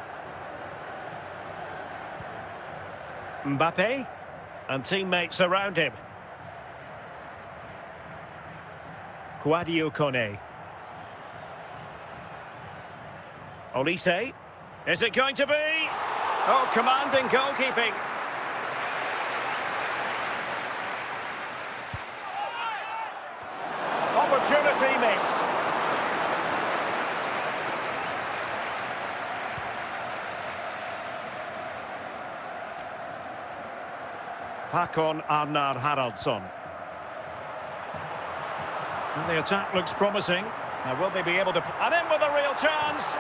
Mbappe and teammates around him. Kouadio Kone. Olise. Is it going to be? Oh, commanding goalkeeping. Opportunity missed. Hakon Arnar Haraldsson. And the attack looks promising. Now will they be able to... And in with a real chance.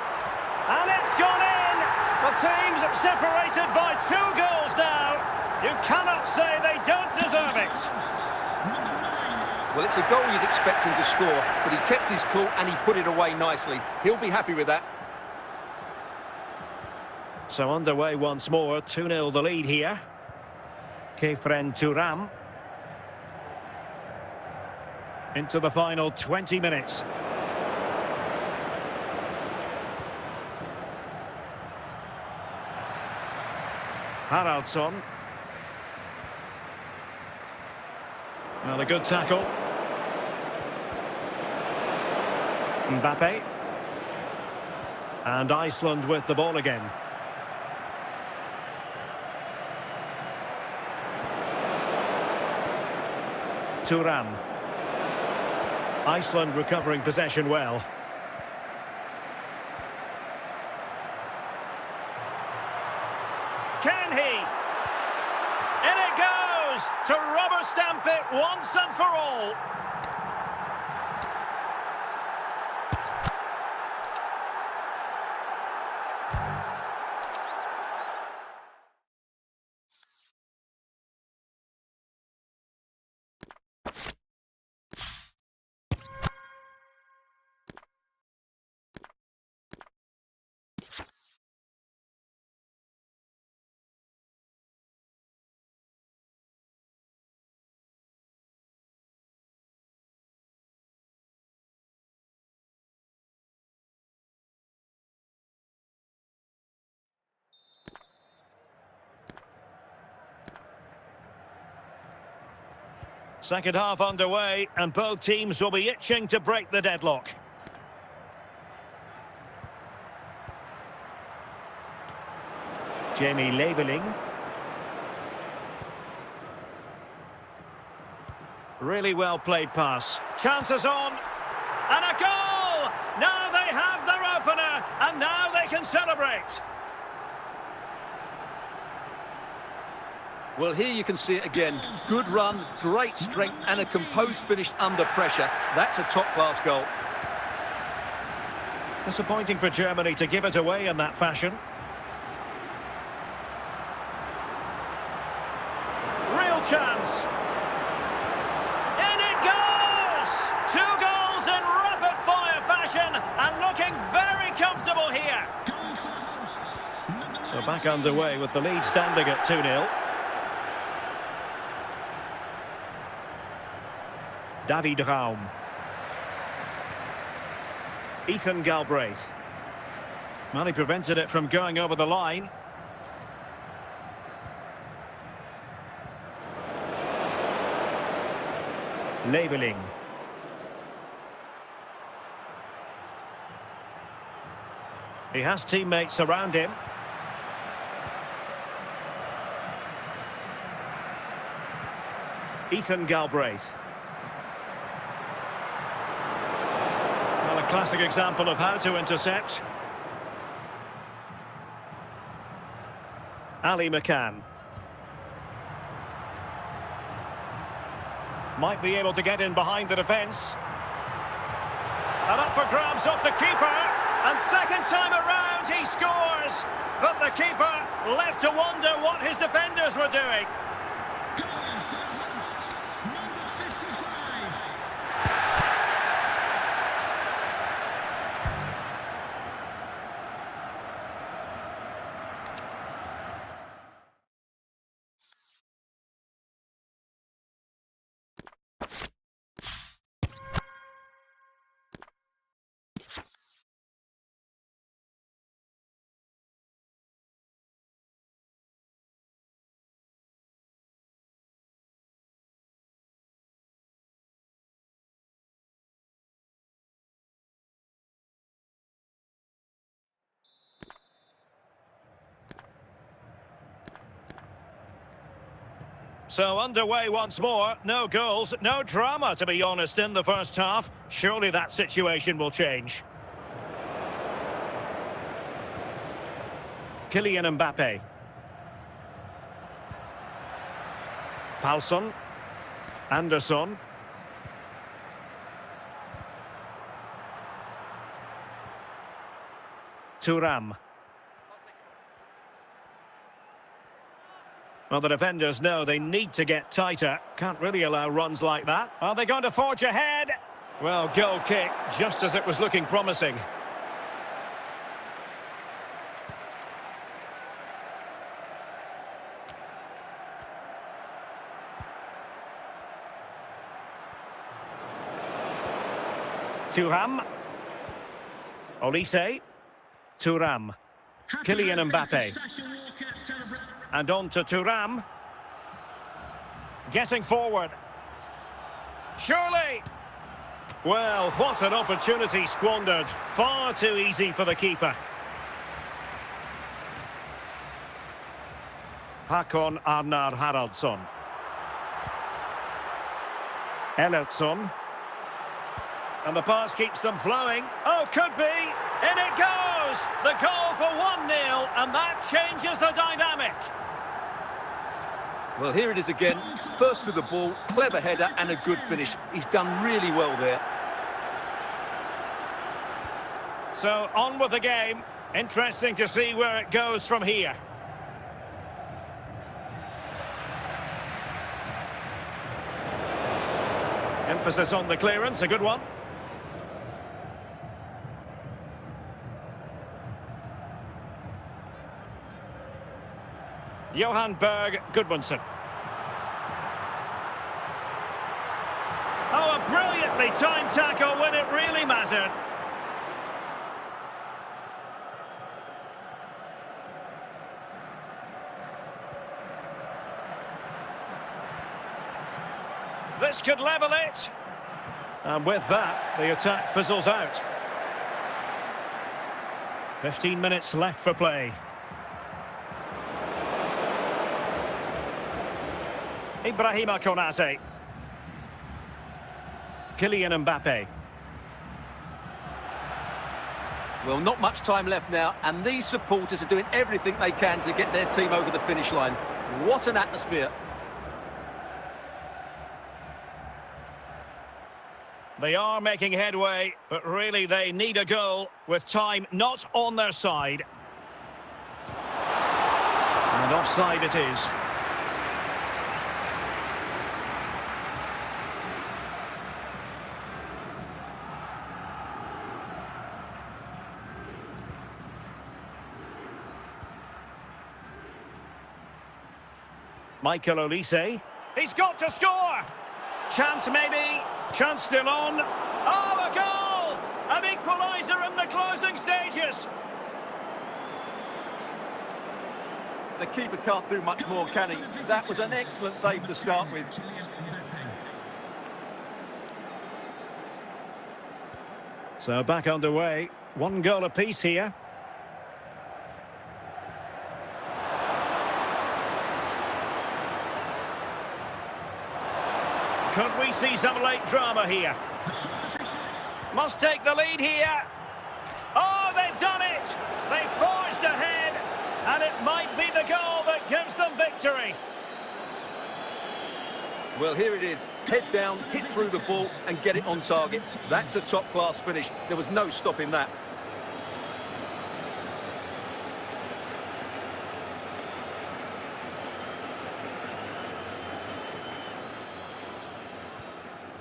And it's gone in! The team's separated by 2 goals now. You cannot say they don't deserve it. Well, it's a goal you'd expect him to score, but he kept his cool and he put it away nicely. He'll be happy with that. So underway once more, 2-0 the lead here. Kefren Thuram. Into the final 20 minutes. Haraldsson. Well, a good tackle. Mbappe. And Iceland with the ball again. Thuram. Iceland recovering possession well. Can he? In it goes to rubber stamp it once and for all. Second half underway, and both teams will be itching to break the deadlock. Jamie Leveling. Really well played pass. Chances on. And a goal! Now they have their opener, and now they can celebrate. Well, here you can see it again. Good run, great strength, and a composed finish under pressure. That's a top-class goal. Disappointing for Germany to give it away in that fashion. Real chance. In it goes! 2 goals in rapid-fire fashion, and looking very comfortable here. So back underway with the lead standing at 2-0. David Raum. Ethan Galbraith. Well, he prevented it from going over the line. Leveling. He has teammates around him. Ethan Galbraith. Well, a classic example of how to intercept. Ali McCann. Might be able to get in behind the defence. And up for grabs off the keeper. And second time around, he scores. But the keeper left to wonder what his defenders were doing. So underway once more. No goals, no drama, to be honest, in the first half. Surely that situation will change. Kylian Mbappe. Paulson. Anderson. Thuram. Well, the defenders know they need to get tighter. Can't really allow runs like that. Are they going to forge ahead? Well, goal kick, just as it was looking promising. Thuram. Olise. Thuram. Kylian Mbappe. And on to Thuram. Getting forward. Surely! Well, what an opportunity squandered. Far too easy for the keeper. Hakon Arnar Haraldsson. Ellertsson. And the pass keeps them flowing. Oh, could be. In it goes! The goal for 1-0, and that changes the dynamic. Well, here it is again. First to the ball, clever header and a good finish. He's done really well there. So, on with the game. Interesting to see where it goes from here. Emphasis on the clearance, a good one. Johan Berg Gudmundsson. Oh, a brilliantly timed tackle when it really mattered. This could level it. And with that, the attack fizzles out. 15 minutes left for play. Ibrahima Konate. Kylian Mbappe. Well, not much time left now, and these supporters are doing everything they can to get their team over the finish line. What an atmosphere. They are making headway, but really they need a goal with time not on their side. And offside it is. Michael Olise. He's got to score! Chance maybe. Chance still on. Oh, a goal! An equaliser in the closing stages. The keeper can't do much more, can he? That was an excellent save to start with. So back underway. One goal apiece here. Could we see some late drama here? Must take the lead here. Oh, they've done it! They've forged ahead, and it might be the goal that gives them victory. Well, here it is. Head down, hit through the ball and get it on target. That's a top-class finish. There was no stopping that.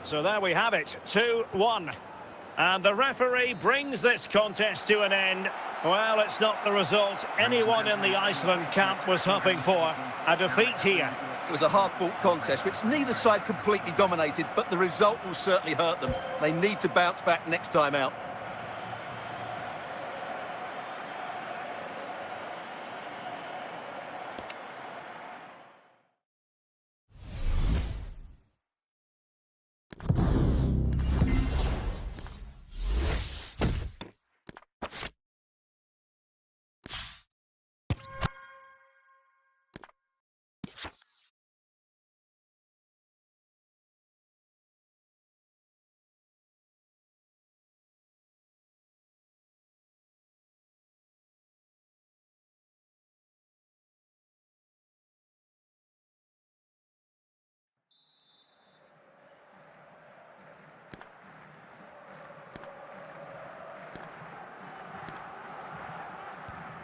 So there we have it, 2-1. And the referee brings this contest to an end. Well, it's not the result anyone in the Iceland camp was hoping for. A defeat here. It was a hard-fought contest, which neither side completely dominated, but the result will certainly hurt them. They need to bounce back next time out.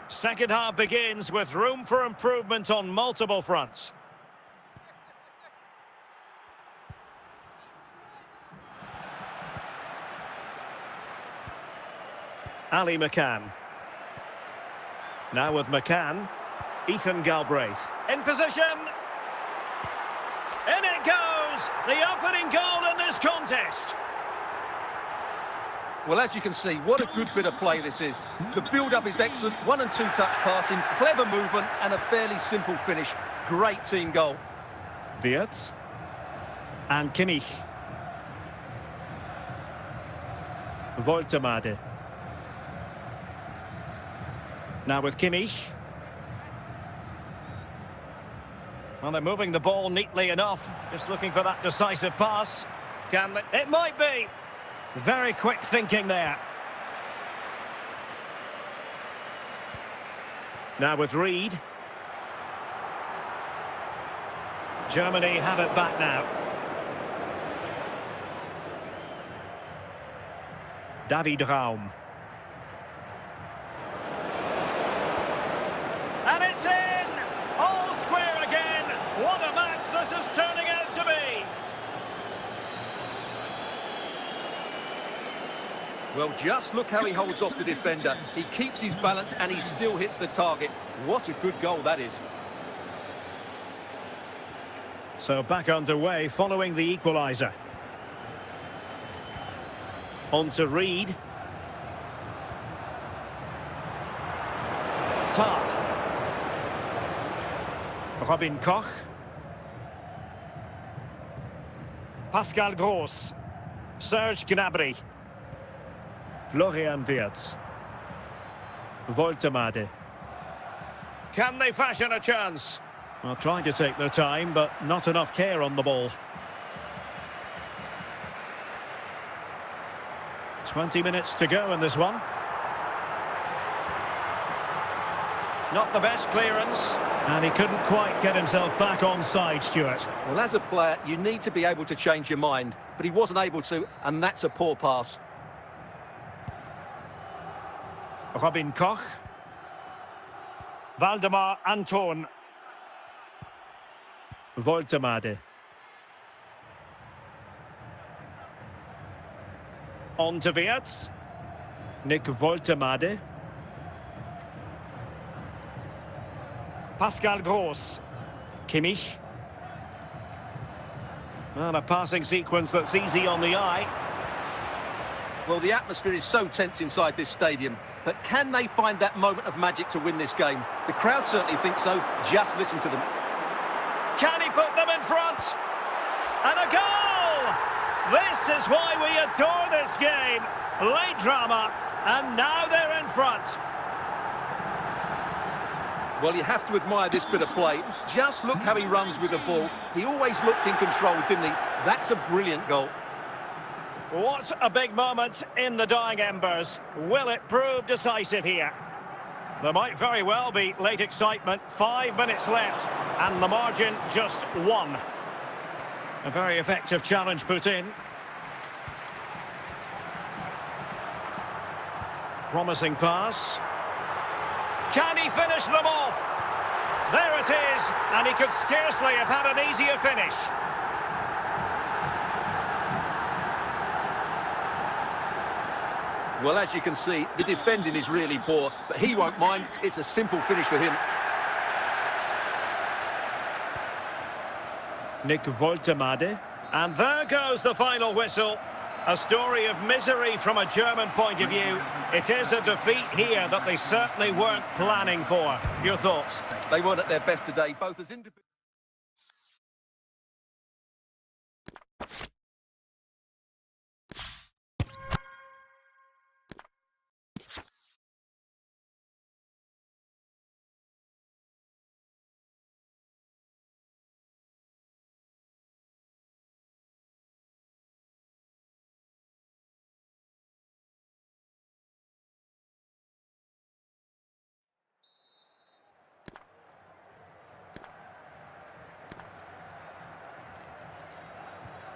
Second half begins with room for improvement on multiple fronts. Ali McCann. Now with McCann. Ethan Galbraith. In position. In it goes! The opening goal in this contest. Well, as you can see, what a good bit of play this is. The build-up is excellent, 1- and 2-touch passing, clever movement, and a fairly simple finish. Great team goal. Wirtz. And Kimmich. Woltemade. Now with Kimmich. Well, they're moving the ball neatly enough. Just looking for that decisive pass. Can they? It might be. Very quick thinking there. Now with Reed. Germany have it back now. David Raum. And it's in! All square again! What a match this is turning out to be! Well, just look how he holds off the defender. He keeps his balance and he still hits the target. What a good goal that is. So back underway following the equaliser. On to Reed. Tar. Robin Koch. Pascal Gross. Serge Gnabry. Florian Wirtz. Woltemade. Can they fashion a chance? Well, trying to take their time, but not enough care on the ball. 20 minutes to go in this one. Not the best clearance, and he couldn't quite get himself back on side, Stuart. Well, as a player, you need to be able to change your mind, but he wasn't able to, and that's a poor pass. Robin Koch. Waldemar Anton. Woltemade. On to Wirtz. Nick Woltemade. Pascal Gross. Kimmich. And a passing sequence that's easy on the eye. Well, the atmosphere is so tense inside this stadium, but can they find that moment of magic to win this game? The crowd certainly think so. Just listen to them. Can he put them in front? And a goal! This is why we adore this game. Late drama, and now they're in front. Well, you have to admire this bit of play. Just look how he runs with the ball. He always looked in control, didn't he? That's a brilliant goal. What a big moment in the dying embers. Will it prove decisive here? There might very well be late excitement. 5 minutes left, and the margin just 1. A very effective challenge put in. Promising pass. Can he finish them off? There it is, and he could scarcely have had an easier finish. Well, as you can see, the defending is really poor, but he won't mind. It's a simple finish for him. Nick Woltemade. And there goes the final whistle. A story of misery from a German point of view. It is a defeat here that they certainly weren't planning for. Your thoughts? They weren't at their best today, both as individuals.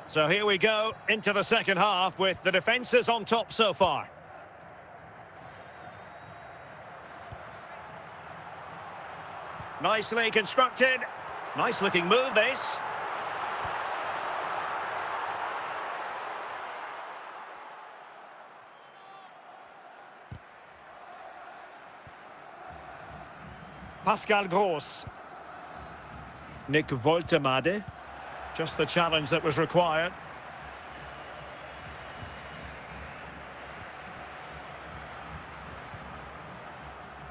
So here we go into the second half with the defences on top so far. Nicely constructed. Nice looking move this. Pascal Gross. Nick Woltemade. Just the challenge that was required.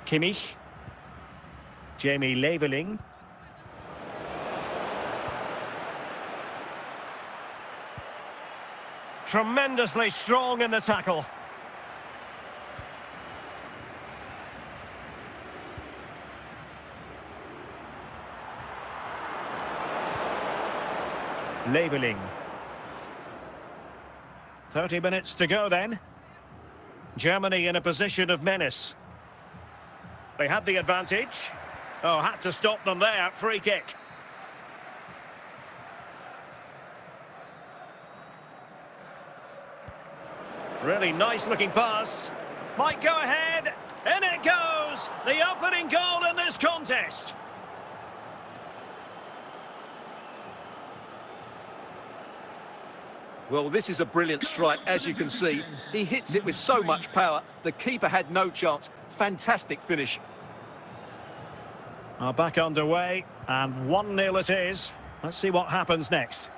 Kimmich. Jamie Leveling. Tremendously strong in the tackle. Leveling. 30 minutes to go then. Germany in a position of menace. They had the advantage. Oh, had to stop them there. Free kick. Really nice looking pass. Might go ahead. In it goes. The opening goal in this contest. Well, this is a brilliant strike, as you can see. He hits it with so much power. The keeper had no chance. Fantastic finish. Back underway, and 1-0 it is. Let's see what happens next.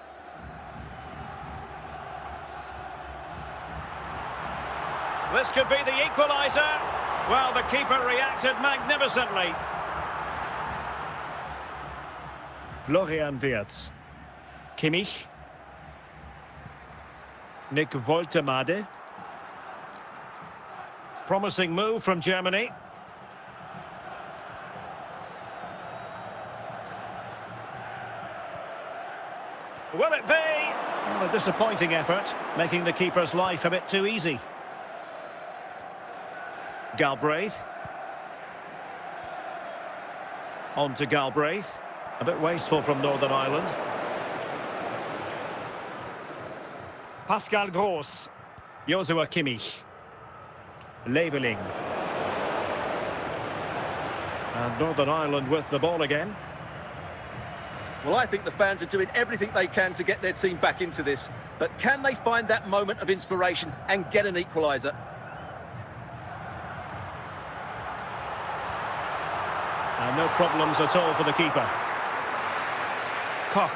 This could be the equaliser. Well, the keeper reacted magnificently. Florian Wirtz. Kimmich. Nick Woltemade. Promising move from Germany. Will it be? Well, a disappointing effort, making the keeper's life a bit too easy. Galbraith. On to Galbraith. A bit wasteful from Northern Ireland. Pascal Gross. Joshua Kimmich. Leveling. And Northern Ireland with the ball again. Well, I think the fans are doing everything they can to get their team back into this. But can they find that moment of inspiration and get an equaliser? And no problems at all for the keeper. Koch.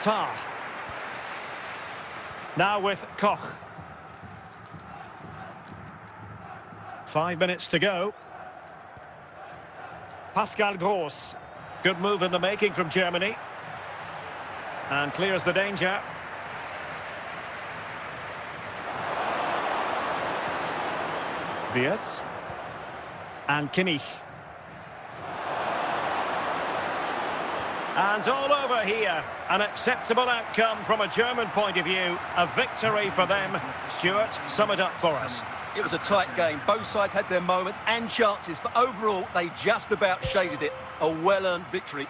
Tah. Now with Koch. 5 minutes to go. Pascal Gross. Good move in the making from Germany. And clears the danger. Wirtz. And Kimmich. And all over here. An acceptable outcome from a German point of view. A victory for them. Stuart, sum it up for us. It was a tight game. Both sides had their moments and chances, but overall, they just about shaded it. A well-earned victory.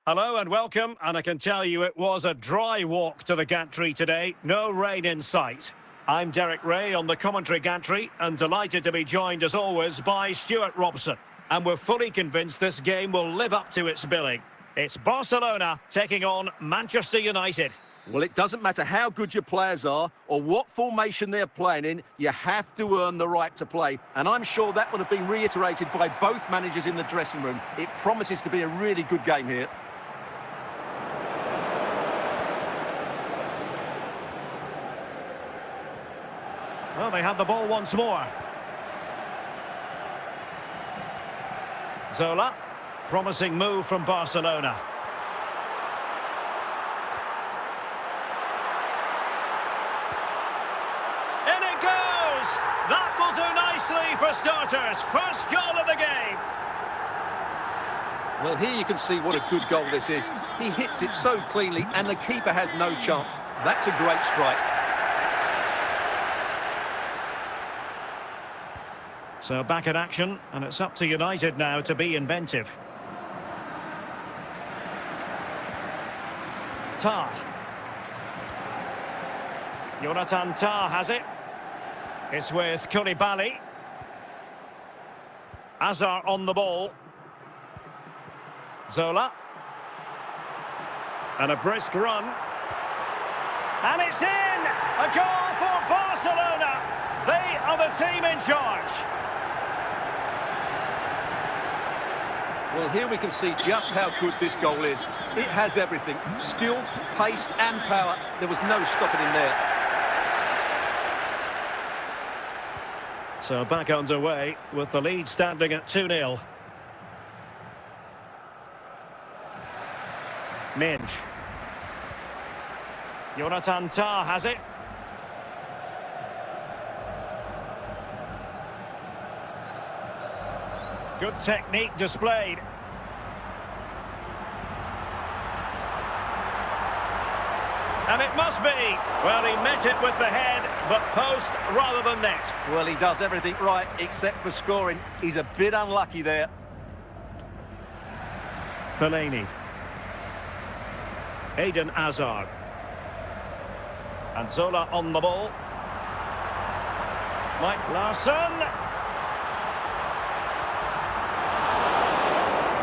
Hello and welcome, and I can tell you it was a dry walk to the gantry today, no rain in sight. I'm Derek Ray on the commentary gantry, and delighted to be joined as always by Stuart Robson. And we're fully convinced this game will live up to its billing. It's Barcelona taking on Manchester United. Well, it doesn't matter how good your players are or what formation they're playing in, you have to earn the right to play. And I'm sure that would have been reiterated by both managers in the dressing room. It promises to be a really good game here. Well, they have the ball once more. Zola, promising move from Barcelona. In it goes! That will do nicely for starters. First goal of the game. Well, here you can see what a good goal this is. He hits it so cleanly and the keeper has no chance. That's a great strike. So back in action, and it's up to United now to be inventive. Tah. Jonathan Tah has it. It's with Koulibaly. Azar on the ball. Zola. And a brisk run. And it's in! A goal for Barcelona! They are the team in charge. Well, here we can see just how good this goal is. It has everything. Skill, pace and power. There was no stopping him there. So back underway with the lead standing at 2-0. Minge. Jonathan Tah has it. Good technique displayed. And it must be. Well, he met it with the head, but post rather than net. Well, he does everything right except for scoring. He's a bit unlucky there. Fellaini. Eden Hazard. And Zola on the ball. Mike Larsson.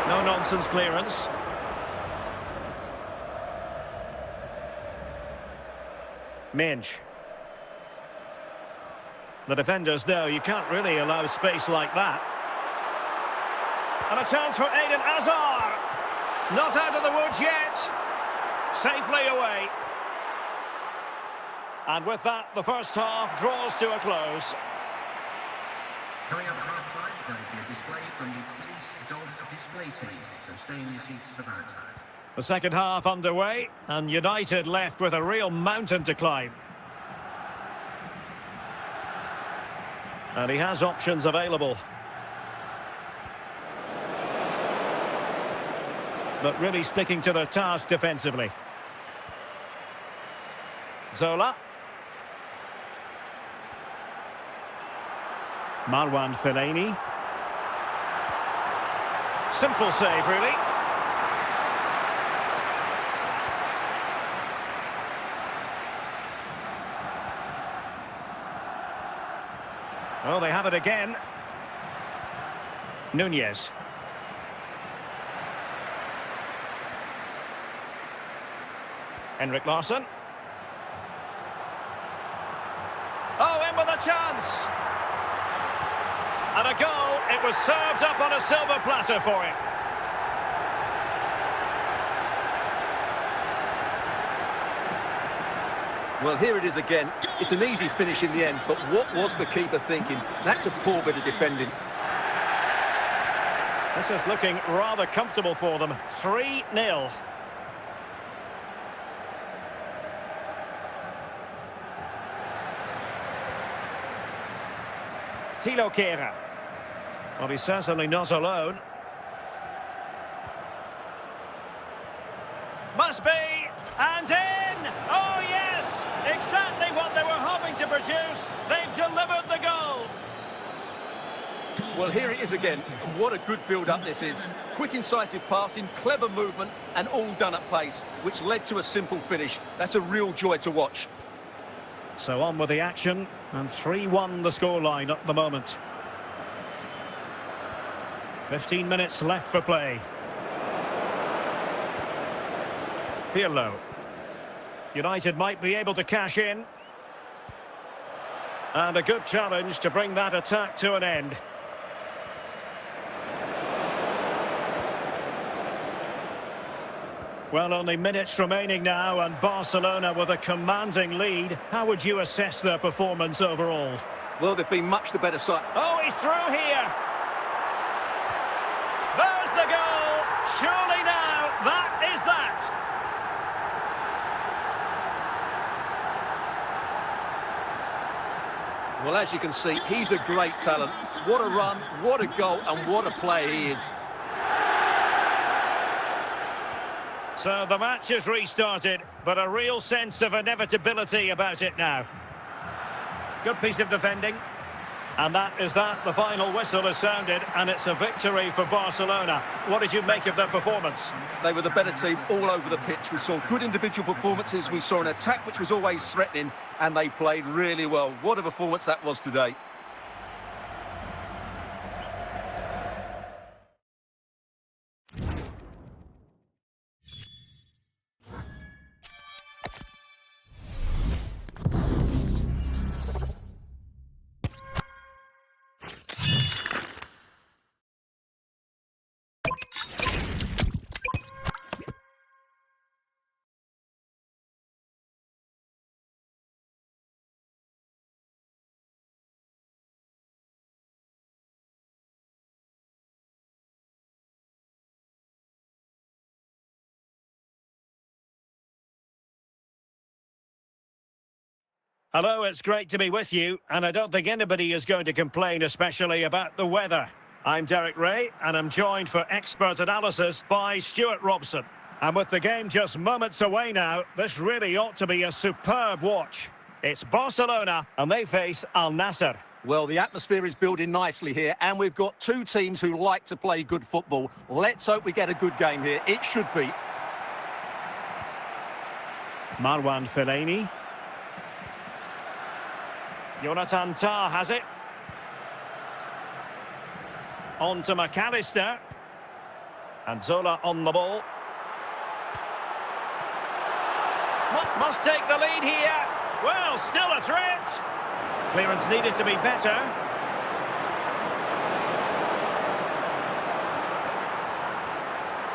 No-nonsense clearance. Minge. The defenders know you can't really allow space like that. And a chance for Eden Hazard. Not out of the woods yet. Safely away. And with that, the first half draws to a close. Coming up at half-time, there will be a display from the police dog display team, so stay in your seats for that. The second half underway, and United left with a real mountain to climb. And he has options available. But really sticking to their task defensively. Zola. Marwan Fellaini. Simple save, really. Oh, they have it again. Nunez. Henrik Larsson. Oh, in with a chance. And a goal. It was served up on a silver platter for him. Well, here it is again. It's an easy finish in the end, but what was the keeper thinking? That's a poor bit of defending. This is looking rather comfortable for them. 3-0. Thilo Kehrer. Well, he's certainly not alone. Must be, and in! Oh, yes! Exactly what they were hoping to produce. They've delivered the goal. Well, here it is again. What a good build-up this is. Quick, incisive passing, clever movement, and all done at pace, which led to a simple finish. That's a real joy to watch. So on with the action, and 3-1 the scoreline at the moment. 15 minutes left for play. Pirlo. United might be able to cash in. And a good challenge to bring that attack to an end. Well, only minutes remaining now, and Barcelona with a commanding lead. How would you assess their performance overall? Well, they've been much the better side. Oh, he's through here. There's the goal. Surely now, that is that. Well, as you can see, he's a great talent. What a run, what a goal, and what a player he is. So the match has restarted, but a real sense of inevitability about it now. Good piece of defending. And that is that. The final whistle has sounded, and it's a victory for Barcelona. What did you make of their performance? They were the better team all over the pitch. We saw good individual performances. We saw an attack which was always threatening, and they played really well. What a performance that was today. Hello, it's great to be with you, and I don't think anybody is going to complain, especially about the weather. I'm Derek Ray, and I'm joined for expert analysis by Stuart Robson. And with the game just moments away now, this really ought to be a superb watch. It's Barcelona, and they face Al Nassr. Well, the atmosphere is building nicely here, and we've got two teams who like to play good football. Let's hope we get a good game here. It should be. Marwan Fellaini. Jonathan Tah has it. On to McAllister. And Zola on the ball. Must take the lead here. Well, still a threat. Clearance needed to be better.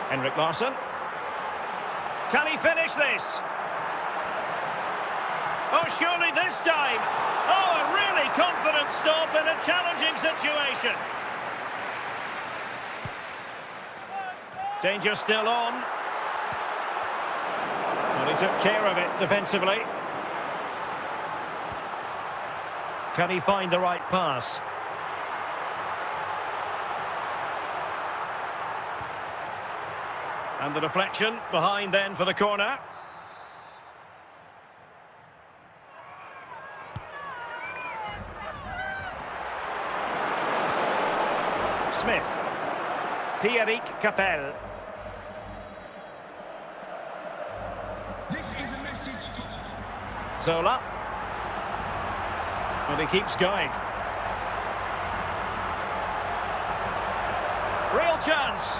Henrik Larsson. Can he finish this? Oh, surely this time. Oh, a really confident stop in a challenging situation. Danger still on. Well, he took care of it defensively. Can he find the right pass? And the deflection behind then for the corner. Smith. Pierrick Capel. This is a message. Zola. Well, he keeps going. Real chance.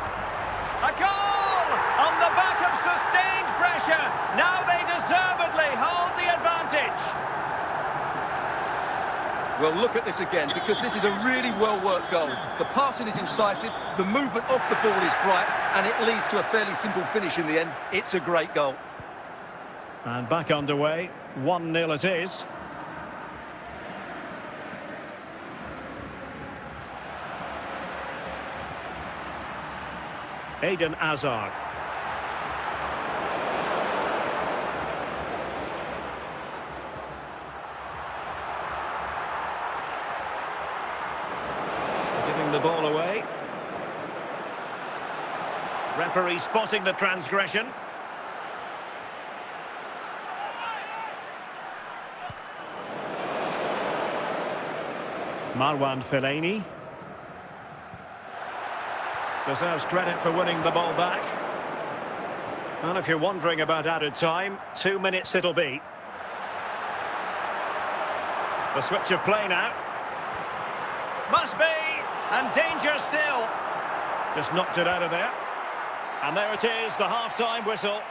A goal! On the back of sustained pressure. Now they deservedly hold the advantage. Well, look at this again, because this is a really well-worked goal. The passing is incisive, the movement off the ball is bright, and it leads to a fairly simple finish in the end. It's a great goal. And back underway. 1-0 it is. Eden Hazard. Giving the ball away. Referee spotting the transgression. Marwan Fellaini. Deserves credit for winning the ball back. And if you're wondering about added time, 2 minutes it'll be. The switch of play now. Must be! And danger still. Just knocked it out of there. And there it is, the half-time whistle.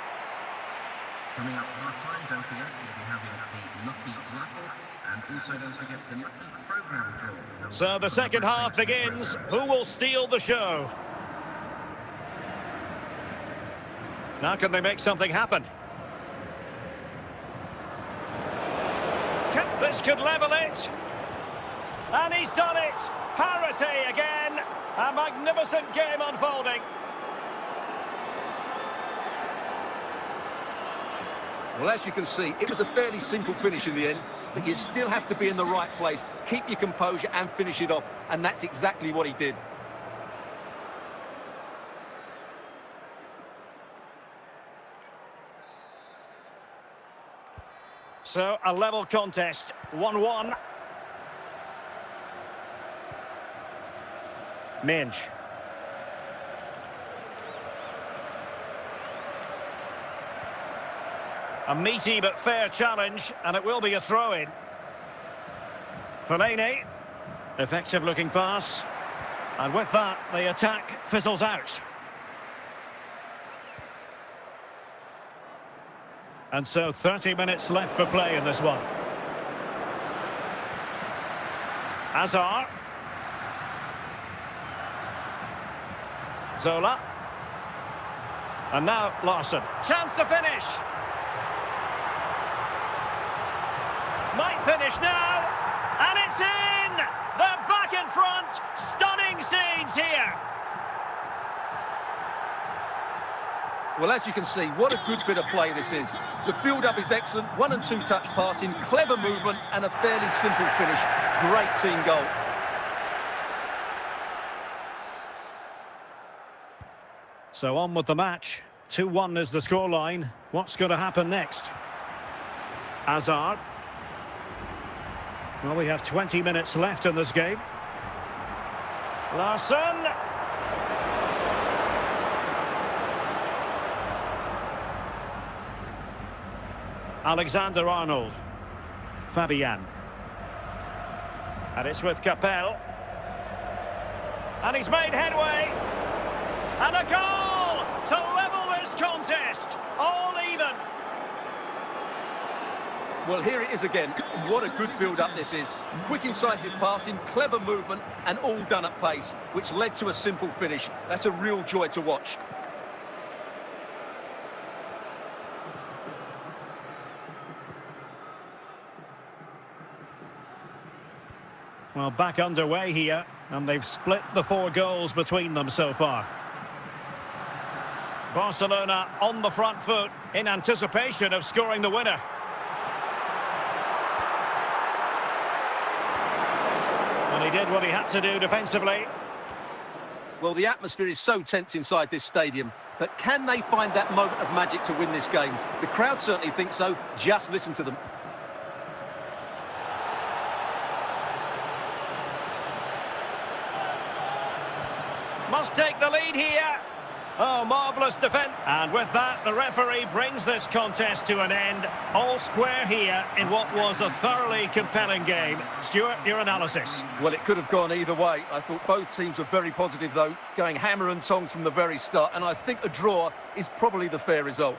Coming up half-time, don't forget, we'll be having the Lucky Raffle, and also don't forget the Lucky Programme Draw. So the second half begins. Who will steal the show? Now can they make something happen? This could level it. And he's done it. Parity again. A magnificent game unfolding. Well, as you can see, it was a fairly simple finish in the end, but you still have to be in the right place, keep your composure and finish it off, and that's exactly what he did. So, a level contest, 1-1. Minge. A meaty but fair challenge, and it will be a throw-in. Fellaini. Effective looking pass. And with that, the attack fizzles out. And so 30 minutes left for play in this one. Hazard. Zola. And now Larsson. Chance to finish. Might finish now. And it's in! They're back in front. Stunning scenes here. Well, as you can see, what a good bit of play this is. The build-up is excellent, 1- and 2-touch passing, clever movement, and a fairly simple finish. Great team goal. So on with the match. 2-1 is the scoreline. What's going to happen next? Hazard. Well, we have 20 minutes left in this game. Larsson. Alexander-Arnold. Fabian. And it's with Capel. And he's made headway. And a goal to level this contest. All even. Well, here it is again. What a good build-up this is. Quick, incisive passing, clever movement, and all done at pace, which led to a simple finish. That's a real joy to watch. Well, back underway here, and they've split the 4 goals between them so far. Barcelona on the front foot in anticipation of scoring the winner. And he did what he had to do defensively. Well, the atmosphere is so tense inside this stadium, but can they find that moment of magic to win this game? The crowd certainly think so. Just listen to them. Must take the lead here. Oh, marvellous defence. And with that, the referee brings this contest to an end. All square here in what was a thoroughly compelling game. Stuart, your analysis. Well, it could have gone either way. I thought both teams were very positive, though, going hammer and tongs from the very start. And I think a draw is probably the fair result.